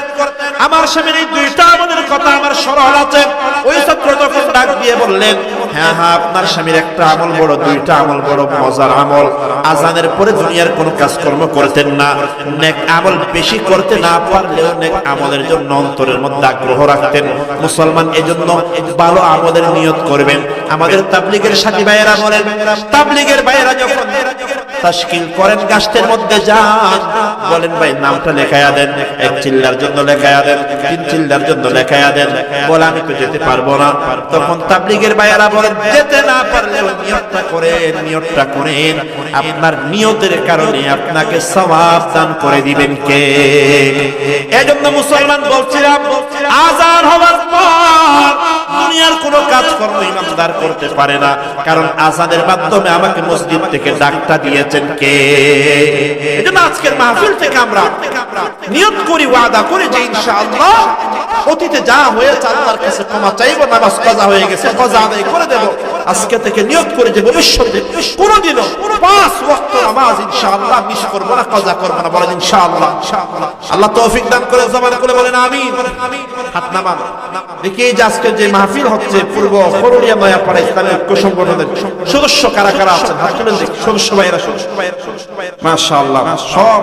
আমার স্বামীর এই দুইটা আমাদের কথা আমার স্মরণ আছে। ওই ছাত্র তখন ডাক দিয়ে বললেন, হ্যাঁ হ্যাঁ, আপনার স্বামীর একটা আমল বড়, দুইটা আমল বড় মজার আমল। আজানের পরে দুনিয়ার কোনো কাজকর্ম করতেন না, নেক আমল বেশি করতে না পারলেও নেক আমলের জন্য অন্তরের মধ্যে আগ্রহ রাখতেন। মুসলমান এজন্য ভালো আমলের নিয়ত করবেন। আমাদের তাবলীগের সাথী ভাইয়েরা বলেন, তাবলীগের ভাইয়েরা যখন তাশকিল করেন, গাছের মধ্যে যান, বলেন ভাই নামটা লেখায়া দেন, 1 চিল্লার জন্য লেখায়া দেন, 3 চিল্লার জন্য লেখায়া দেন। বলে আমি তো যেতে পারবো না। তখন তাবলীগের ভাইয়েরা বলেন, যেতে না পারলেও নিয়তটা করেন, নিয়তটা করেন। আপনার নিয়তের কারণে আপনাকে সওয়াব দান করে দিবেন কে? এজন্য মুসলমান বলছিলাম, আযান হওয়ার পর দুনিয়ার কোনো কাজকর্ম ইমানদার করতে পারে না, কারণ আযানের মাধ্যমে আমাকে মসজিদ থেকে ডাকটা দিয়েছেন কে? এজন্য আজকের মাহফিল থেকে আমরা নিয়ত করি, ওয়াদা করি যে ইনশাআল্লাহ অতীতে যা হয়েছে আল্লাহর কাছে ক্ষমা চাইবো, নামাজ কাজা হয়ে গেছে কাজা আদায় করে দেব। আজকে থেকে নিয়ত করে যে ভবিষ্যতে কোনোদিনও 5 ওয়াক্ত নামাজ ইনশাআল্লাহ মিস করব না, কাজা করব না। বলেন ইনশাআল্লাহ। আল্লাহ তৌফিক দান করে, জবান খুলে বলেন আমিন। হাত নামান। দেখি যে আজকে যে মাহফিল হচ্ছে পূর্ব করুণিয়া নয়াপাড়া ইসলামী ঐক্য সংগঠনের সদস্য কারা কারা আছেন হাত তুলেন দেখি। সদস্য ভাইয়েরা, মাশাআল্লাহ, সব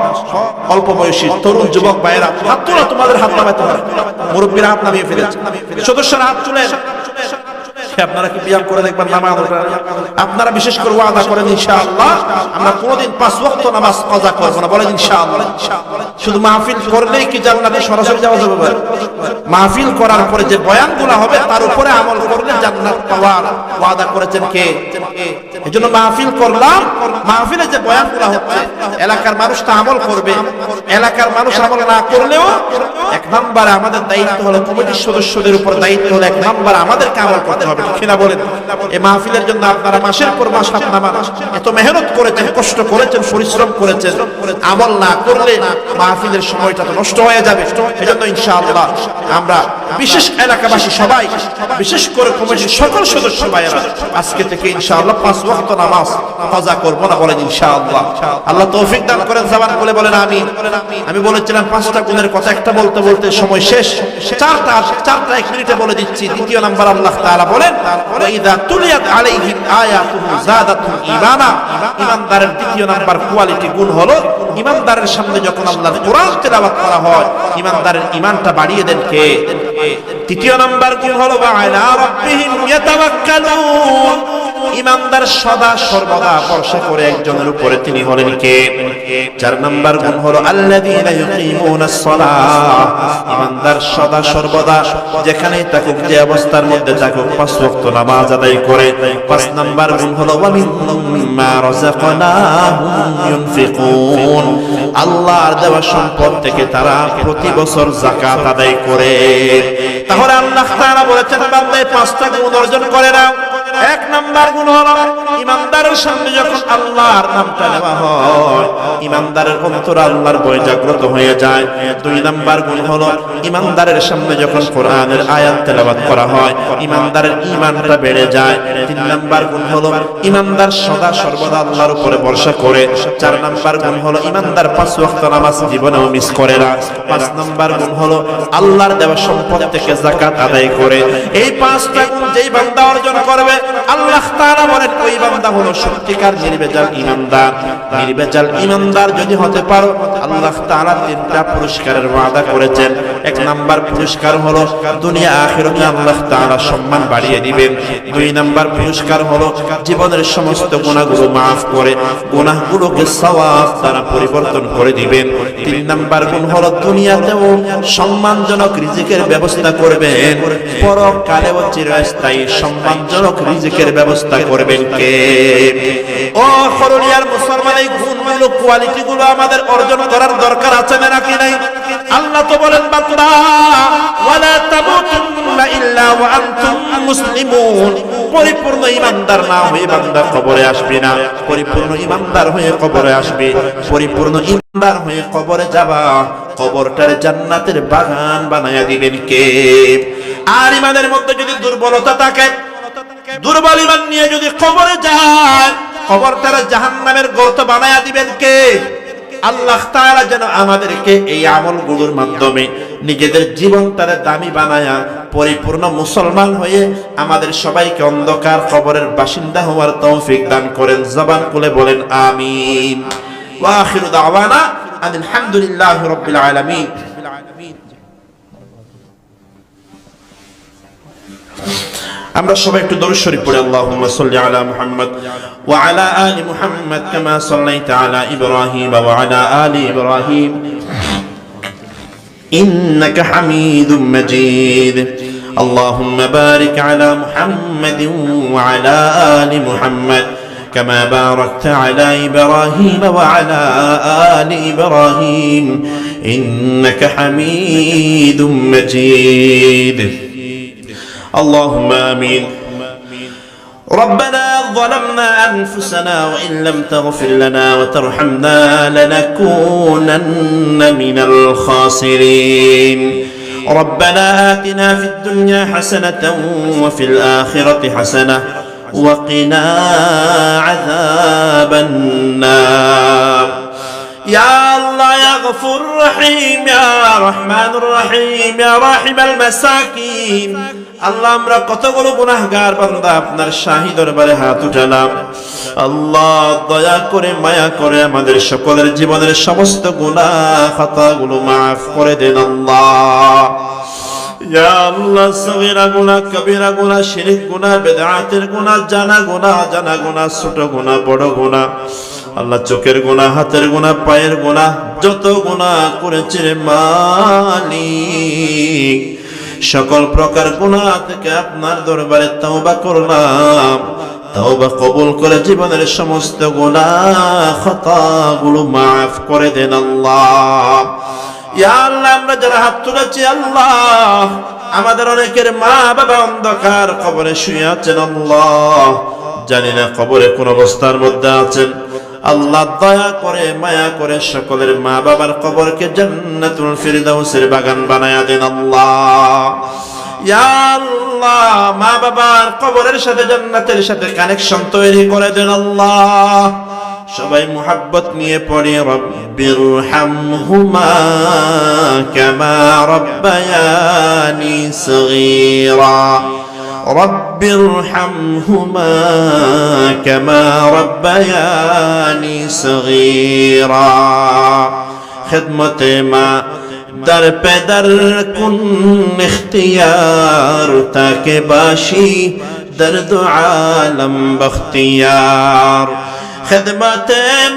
অল্প বয়সী তরুণ যুবক ভাইয়েরা হাত তোলা। তোমাদের হাত নামাইতে হবে, মুরব্বীরা হাত নামিয়ে ফেলেছে, সদস্যরা হাত তুলেন। আপনারা কি ব্যায়াম করে দেখবেন নামাজ? আপনারা বিশেষ করে ওয়াদা করেন ইনশাআল্লাহ আমরা কোনোদিন 5 ওয়াক্ত নামাজ কাজা করব না। বলেন ইনশাআল্লাহ। শুধু মাহফিল করলেই কি জান্নাতে সরাসরি যাওয়া যাবে? মাহফিল করার পরে যে বয়ানগুলো হবে তার উপরে আমল করলে জান্নাত পাওয়ার ওয়াদা করেছেন কে? এজন্য মাহফিল করলাম, মাহফিলে যে বয়ানগুলো হচ্ছে এলাকার মানুষ তা আমল করবে। এলাকার মানুষ আমল না করলেও 1 নম্বরে আমাদের দায়িত্ব হলো, কমিটির সদস্যদের উপর দায়িত্ব হলো 1 নম্বরে আমাদেরকে আমল করতে হবে। কিনা বলেন? এই মাহফিলের জন্য আপনারা মাসের পর মাস আপনারা এত মেহনত করেছেন, কষ্ট করেছেন, পরিশ্রম করেছেন। আমল না করলে মাহফিলের সময়টা তো নষ্ট হয়ে যাবে। এজন্য ইনশাআল্লাহ আমরা বিশেষ এলাকাবাসী সবাই, বিশেষ করে কমিটির সকল সদস্য ভাইয়েরা আজকে থেকে ইনশাআল্লাহ 5 ওয়াক্ত নামাজ কাজা করব না। বলেন ইনশাআল্লাহ। আল্লাহ তৌফিক দান করেন, জবান খুলে বলেন আমিন। আমি বলেছিলাম 5টা গুণের কথা, একটা বলতে বলতে সময় শেষ। 4টা 1 মিনিটে বলে দিচ্ছি। দ্বিতীয় নাম্বার আল্লাহ তাআলা বলেন, ওয়া ইযা তুলিয়াত আলাইহিম আয়াতুহু যাদাতুহু ঈমানা। ঈমানদারের দ্বিতীয় নাম্বার কোয়ালিটি গুণ হলো, ঈমানদারের সামনে যখন আল্লাহর কোরআন তেলাওয়াত করা হয় ঈমানদারের ঈমানটা বাড়িয়ে দেন কে? তৃতীয় নাম্বার গুণ হলো ওয়া আলা রাব্বিহিম ইয়াতাওয়াক্কালুন। ঈমানদার সদা সর্বদা ভরসা করে একজনের উপরে, তিনি হলেন কে? 4 নাম্বার গুণ হলো আল্লাযীনা ইউকিমুনাস সালাহ। ঈমানদার সদা সর্বদা যেখানেই থাকুক, যে অবস্থার মধ্যে থাকুক 5 ওয়াক্ত নামাজ আদায় করে। 5 নাম্বার গুণ হলো ওয়া মিম্মা রাযাকনাহুম ইউনফিকুন। আল্লাহর দেওয়া সম্পদ থেকে তারা প্রতি বছর যাকাত আদায় করে। তাহলে আল্লাহ তাআলা বলেছেন, বান্দা 5টা গুণ অর্জন করে নাও। 1 নাম্বার গুণ হলো ঈমানদারের সামনে যখন আল্লাহর নামটা নেওয়া হয় ঈমানদারের অন্তরে আল্লাহর ভয় জাগ্রত হয়ে যায়। 2 নাম্বার গুণ হলো ঈমানদারের সামনে যখন কোরআনের আয়াত তেলাওয়াত করা হয় ঈমানদারের ঈমানটা বেড়ে যায়। 3 নাম্বার গুণ হলো ঈমানদার সদা সর্বদা আল্লাহর উপরে ভরসা করে। 4 নাম্বার গুণ হলো ঈমানদার 5 ওয়াক্ত নামাজ জীবনেও মিস করে না। 5 নাম্বার গুণ হলো আল্লাহর দেওয়া সম্পদ থেকে যাকাত আদায় করে। এই 5টা গুণ যেই বান্দা অর্জন করবে আল্লাহ তাআলা বলেন ওই বান্দা হলো সত্যিকার নির্ভেজাল ঈমানদার। নির্ভেজাল ঈমানদার যদি হতে পারো আল্লাহ তাআলা 3টা পুরস্কারের ওয়াদা করেছেন। 1 নাম্বার পুরস্কার হলো দুনিয়া আখিরাতে আল্লাহ তাআলা সম্মান বাড়িয়ে দিবেন। 2 নাম্বার পুরস্কার হলো জীবনের সমস্ত গুনাহগুলো maaf করে গুনাহগুলোকে সওয়াব দ্বারা পরিবর্তন করে দিবেন। 3 নাম্বার গুণ হলো দুনিয়াতেও সম্মানজনক রিজিকের ব্যবস্থা করবেন, পরকালেও চিরস্থায়ী সম্মানজনক রিজিকের ব্যবস্থা করবেন কে? ও করুণিয়ার মুসলমান, এই গুণগুলো কোয়ালিটিগুলো আমাদের অর্জন করার দরকার আছে নাকি নাই? আল্লাহ তো বলেন বান্দা ওয়ালা তামুতুন্না ইল্লা ওয়া আনতুম মুসলিমুন। পরিপূর্ণ ঈমানদার না হয়ে বান্দা কবরে আসবে না। পরিপূর্ণ ঈমানদার হয়ে কবরে আসবে। পরিপূর্ণ ঈমানদার হয়ে কবরে যাবা, কবরটারে জান্নাতের বাগান বানায়া দিবেন কে? আর ঈমানের মধ্যে যদি দুর্বলতা থাকে, দুর্বল ঈমান নিয়ে যদি কবরে যায় কবরটারে জাহান্নামের গর্ত বানায়া দিবেন কে? আল্লাহ তাআলা যেন আমাদেরকে এই আমলগুলোর মাধ্যমে নিজেদের জীবনটারে দামি বানায়া পরিপূর্ণ মুসলমান হয়ে আমাদের সবাইকে অন্ধকার কবরের বাসিন্দা হওয়ার তৌফিক দান করেন। জবান খুলে বলেন আমিন। ওয়া আখিরু দাওয়ানা আলহামদুলিল্লাহি রাব্বিল আলামিন। আমরা সবাই একটু দরুদ শরীফ পড়ি। আল্লাহুম্মা সাল্লি আলা মুহাম্মদ ওয়া আলা আলি মুহাম্মদ কামা সাল্লাইতা আলা ইব্রাহিম ওয়া আলা আলি ইব্রাহিম ইন্নাকা হামিদুম মাজিদ। আল্লাহুম্মা বারিক আলা মুহাম্মাদিন ওয়া আলা আলি মুহাম্মদ কামা বারাকতা আলা ইব্রাহিম ওয়া আলা আলি ইব্রাহিম ইন্নাকা হামিদুম মাজিদ। اللهم آمين. ربنا ظلمنا أنفسنا وإن لم تغفر لنا وترحمنا لنكونن من الخاسرين. ربنا آتنا في الدنيا حسنة وفي الآخرة حسنة وقنا عذاب النار. يا الله يا غفور رحيم يا رحمن الرحيم يا راحم المساكين. আল্লাহ আমরা কতগুলো গুনাহগার বান্দা আপনার শাহী দরবারে হাত উঠালাম। আল্লাহ দয়া করে মায়া করে আমাদের সকলের জীবনের সমস্ত গুনাহ খাতাগুলো মাফ করে দেন আল্লাহ। ইয়া আল্লাহ সগীরা গুনাহ কবিরা গুনাহ শিরক গুনাহ বিদআতের গুনাহ জানা গুনাহ ছোট গুনাহ বড় গুনাহ আল্লাহ চোখের গুনাহ হাতের গুনাহ পায়ের গুনাহ যত গুনাহ করেছে মালিক সকল প্রকার গুনাহ থেকে আপনার দরবারে তওবা করলাম। তওবা কবুল করে জীবনের সমস্ত গুনাহ খাতাগুলো মাফ করে দেন আল্লাহ। ইয়া আল্লাহ আমরা যারা হাত তুলেছি আল্লাহ আমাদের অনেকের মা বাবা অন্ধকার কবরে শুয়ে আছেন আল্লাহ, জানি না কবরে কোন অবস্থার মধ্যে আছেন। আল্লাহ দয়া করে মায়া করে সকলের মা বাবার কবরকে জান্নাতুল ফিরদাউসের বাগান বানায়া দেন আল্লাহ। ইয়া আল্লাহ মা বাবার কবরের সাথে জান্নাতের সাথে কানেকশন তৈরি করে দেন আল্লাহ। সবাই মুহাব্বত নিয়ে পড়ি রব্বিরহামহুমা কামা রাব্বায়ানি সগীরা। রব্বিরহামহুমা কামা রাব্বায়ানি সগীরা। খিদমতে মা در پدر کن اختیار تاکہ باشی در دو عالم بختیار. خدمت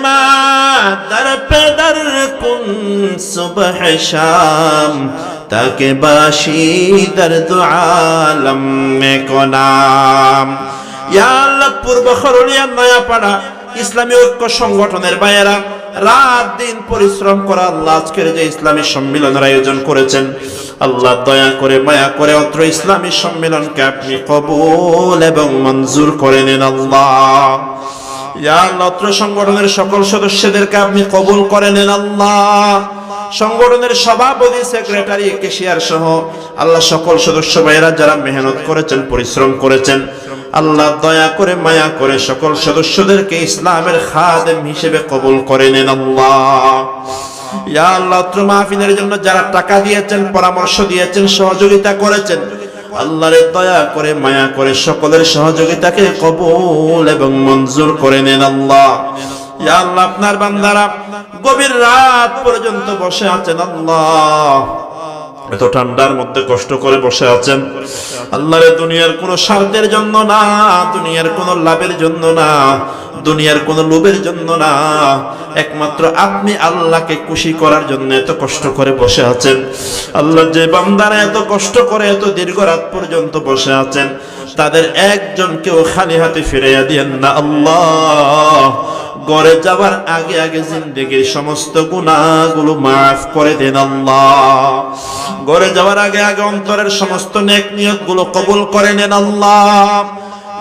ماں در پدر کن صبح شام تاکہ باشی در دو عالم میں کو نام. یا اللہ পূর্ব খরুলিয়া নয়াপাড়া ইসলামী ঐক্য সংগঠনের ভাইয়েরা রাত দিন পরিশ্রম করা আল্লাহ আজকের যে ইসলামী সম্মেলনের আয়োজন করেছেন আল্লাহ দয়া করে মায়া করে অত্র ইসলামী সম্মেলনকে আপনি কবুল এবং মঞ্জুর করে নেন আল্লাহ। ইয়া আল্লাহ অত্র সংগঠনের সকল সদস্যদেরকে আপনি কবুল করে নেন আল্লাহ। সংগঠনের সভাপতি সেক্রেটারি কেশিয়ার সহ আল্লাহ সকল সদস্য ভাইয়েরা যারা মেহনত করেছেন পরিশ্রম করেছেন আল্লাহ দয়া করে মায়া করে সকল সদস্যদেরকে ইসলামের খাদেম হিসেবে কবুল করে নেন আল্লাহ। ইয়া আল্লাহ অত্র মাহফিলের জন্য যারা টাকা দিয়েছেন পরামর্শ দিয়েছেন সহযোগিতা করেছেন আল্লাহর দয়া করে মায়া করে সকলের সহযোগিতাকে কবুল এবং মঞ্জুর করে নেন আল্লাহ। ইয়া আল্লাহ আপনার বান্দারা গভীর রাত পর্যন্ত বসে আছেন আল্লাহ, এত ঠান্ডার মধ্যে কষ্ট করে বসে আছেন আল্লাহর দুনিয়ার কোন স্বার্থের জন্য না, দুনিয়ার কোন লাভের জন্য না, দুনিয়ার কোন লোভের জন্য না, একমাত্র আপনি আল্লাহকে খুশি করার জন্য এত কষ্ট করে বসে আছেন আল্লাহ। যে বান্দারা এত কষ্ট করে এত দীর্ঘ রাত পর্যন্ত বসে আছেন তাদের একজনকেও খালি হাতে ফিরাইয়া দিয়েন না আল্লাহ। ঘরে যাবার আগে আগে জিন্দেগির সমস্ত গুনাহগুলো মাফ করে দেন আল্লাহ। ঘরে যাওয়ার আগে আগে অন্তরের সমস্ত নেক নিয়তগুলো কবুল করে নেন আল্লাহ।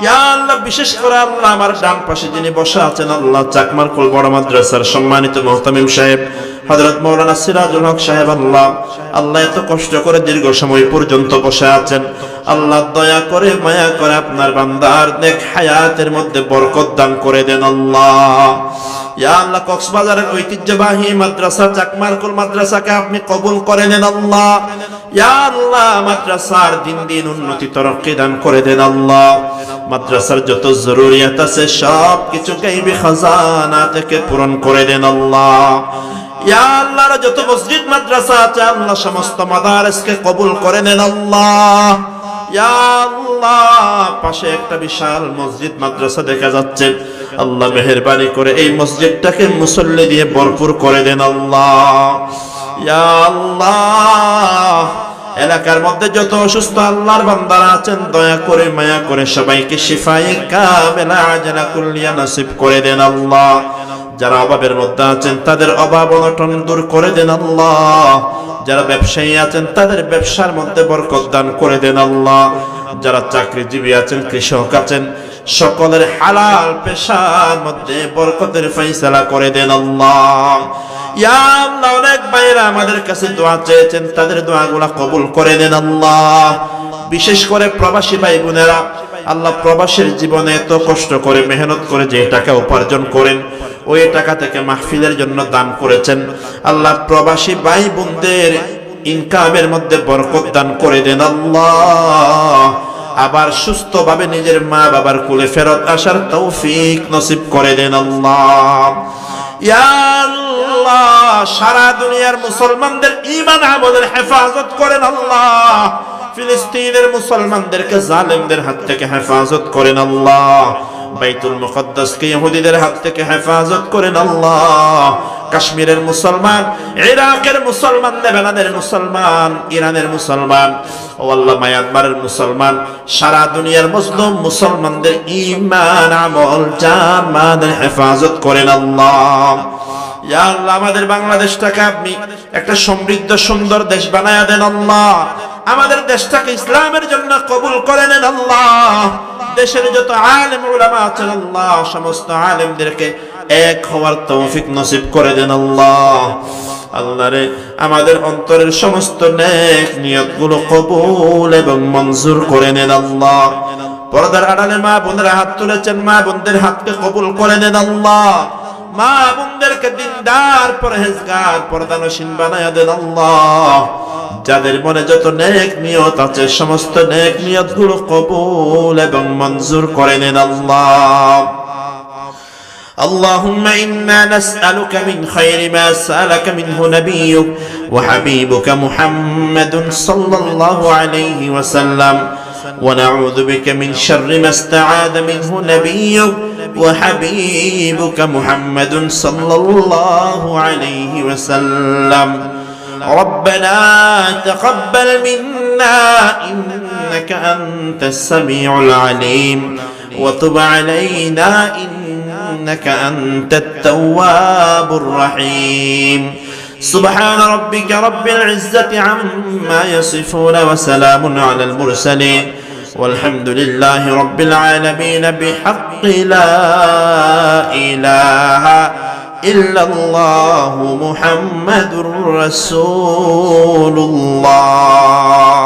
ইয়া আল্লাহ বিশেষ করে আল্লাহ আমার ডান পাশে যিনি বসে আছেন আল্লাহ চাকমারকুল বড় মাদ্রাসার সম্মানিত মুহতামিম সাহেব হযরত মাওলানা সিরাজুল হক সাহেব আল্লাহ আল্লাহ এত কষ্ট করে দীর্ঘ সময় পর্যন্ত বসে আছেন। আল্লাহ দয়া করে মায়া করে আপনার বান্দার নেক হায়াতের মধ্যে বরকত দান করে দেন আল্লাহ। ইয়া আল্লাহ, কক্সবাজারের ঐতিহ্যবাহী মাদ্রাসা চাকমারকুল মাদ্রাসাকে আপনি কবুল করে নেন আল্লাহ। ইয়া আল্লাহ, মাদ্রাসার দিন দিন উন্নতি তরক্কি দান করে দেন আল্লাহ। মাদ্রাসার যত জরুরিয়াত আছে সব কিছু গায়বী খাজানা থেকে পূরণ করে দেন আল্লাহ। ইয়া আল্লাহ, যত মসজিদ মাদ্রাসা আছে আল্লাহ সমস্ত মাদারিসকে কবুল করে নেন আল্লাহ। ইয়া আল্লাহ, পাশে একটা বিশাল মসজিদ মাদ্রাসা দেখা যাচ্ছে, আল্লাহ মেহেরবানি করে এই মসজিদটাকে মুসল্লি দিয়ে ভরপুর করে দেন আল্লাহ। ইয়া আল্লাহ, এলাকার মধ্যে যত অসুস্থ আল্লাহর বান্দারা আছেন দয়া করে মায়া করে সবাইকে শিফায়ে কামেলা আজলা কুল্লিয়া নসিব করে দেন আল্লাহ। যারা অভাবের মধ্যে আছেন তাদের অভাব অনটন দূর করে দেন আল্লাহ। যারা ব্যবসায়ী আছেন তাদের ব্যবসার মধ্যে বরকত দান করে দেন আল্লাহ। যারা চাকরিজীবী আছেন, কৃষক আছেন, সকলের হালাল পেশার মধ্যে বরকতের ফয়সালা করে দেন আল্লাহ। ইয়া আল্লাহ, অনেক ভাইরা আমাদের কাছে দোয়া চেয়েছেন, তাদের দোয়াগুলো কবুল করে দেন আল্লাহ। বিশেষ করে প্রবাসী ভাই বোনেরা, আল্লাহ প্রবাসের জীবনে এত কষ্ট করে মেহনত করে যে টাকা উপার্জন করেন ওই টাকা থেকে মাহফিলের জন্য দান করেছেন, আল্লাহ প্রবাসী ভাই বোনদের ইনকামের মধ্যে বরকত দান করে দেন আল্লাহ। আবার সুস্থভাবে নিজের মা বাবার কোলে ফেরত আসার তৌফিক নসিব করে দেন আল্লাহ। ইয়া আল্লাহ, সারা দুনিয়ার মুসলমানদের ঈমান আমলের হেফাজত করেন আল্লাহ। ফিলিস্তিনের মুসলমানদেরকে জালেমদের হাত থেকে হেফাজত করেন আল্লাহ। বাইতুল মুকদ্দাসকে ইহুদিদের হাত থেকে হেফাজত করেন আল্লাহ। কাশ্মীরের মুসলমান, ইরাকের মুসলমান, লেবাননের মুসলমান, ইরানের মুসলমান, ও আল্লাহ মায়ানমারের মুসলমান, সারা দুনিয়ার মুসলিম মুসলমানদের ঈমান আমল জান মালের হেফাজত করেন আল্লাহ। ইয়া আল্লাহ, আমাদের বাংলাদেশটাকে আপনি একটা সমৃদ্ধ সুন্দর দেশ বানায়া দেন আল্লাহ। আমাদের দেশটাকে ইসলামের জন্য কবুল করে নেন আল্লাহ। দেশের যত আলেম উলামা আছেন আল্লাহ সমস্ত আলেমদেরকে এক হওয়ার তৌফিক নসিব করে দেন আল্লাহ। আল্লাহ রে, আমাদের অন্তরের সমস্ত নেক নিয়তগুলো কবুল এবং মঞ্জুর করে নেন আল্লাহ। পর্দার আড়ালে মা বোনেরা হাত তুলেছেন, মা বোনদের হাতকে কবুল করে নেন আল্লাহ। মা বোনদেরকে দিনদার পরহেজগার পর্দানশীল বানায়া দেন আল্লাহ। যাদের মনে যত নেক নিয়ত আছে সমস্ত নেক নিয়তগুলো কবুল এবং মঞ্জুর করে নেন আল্লাহ। اللهم إنا نسألك من خير ما سألك منه نبيك وحبيبك محمد صلى الله عليه وسلم ونعوذ بك من شر ما استعاذ منه نبيك وحبيبك محمد صلى الله عليه وسلم ربنا تقبل منا إنك أنت السميع العليم وتب علينا إنك أنت التواب الرحيم سبحان ربك رب العزة عما يصفون وسلام على المرسلين والحمد لله رب العالمين بحق لا إله إلا الله محمد رسول الله.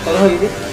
তোরা হয়ে গেছে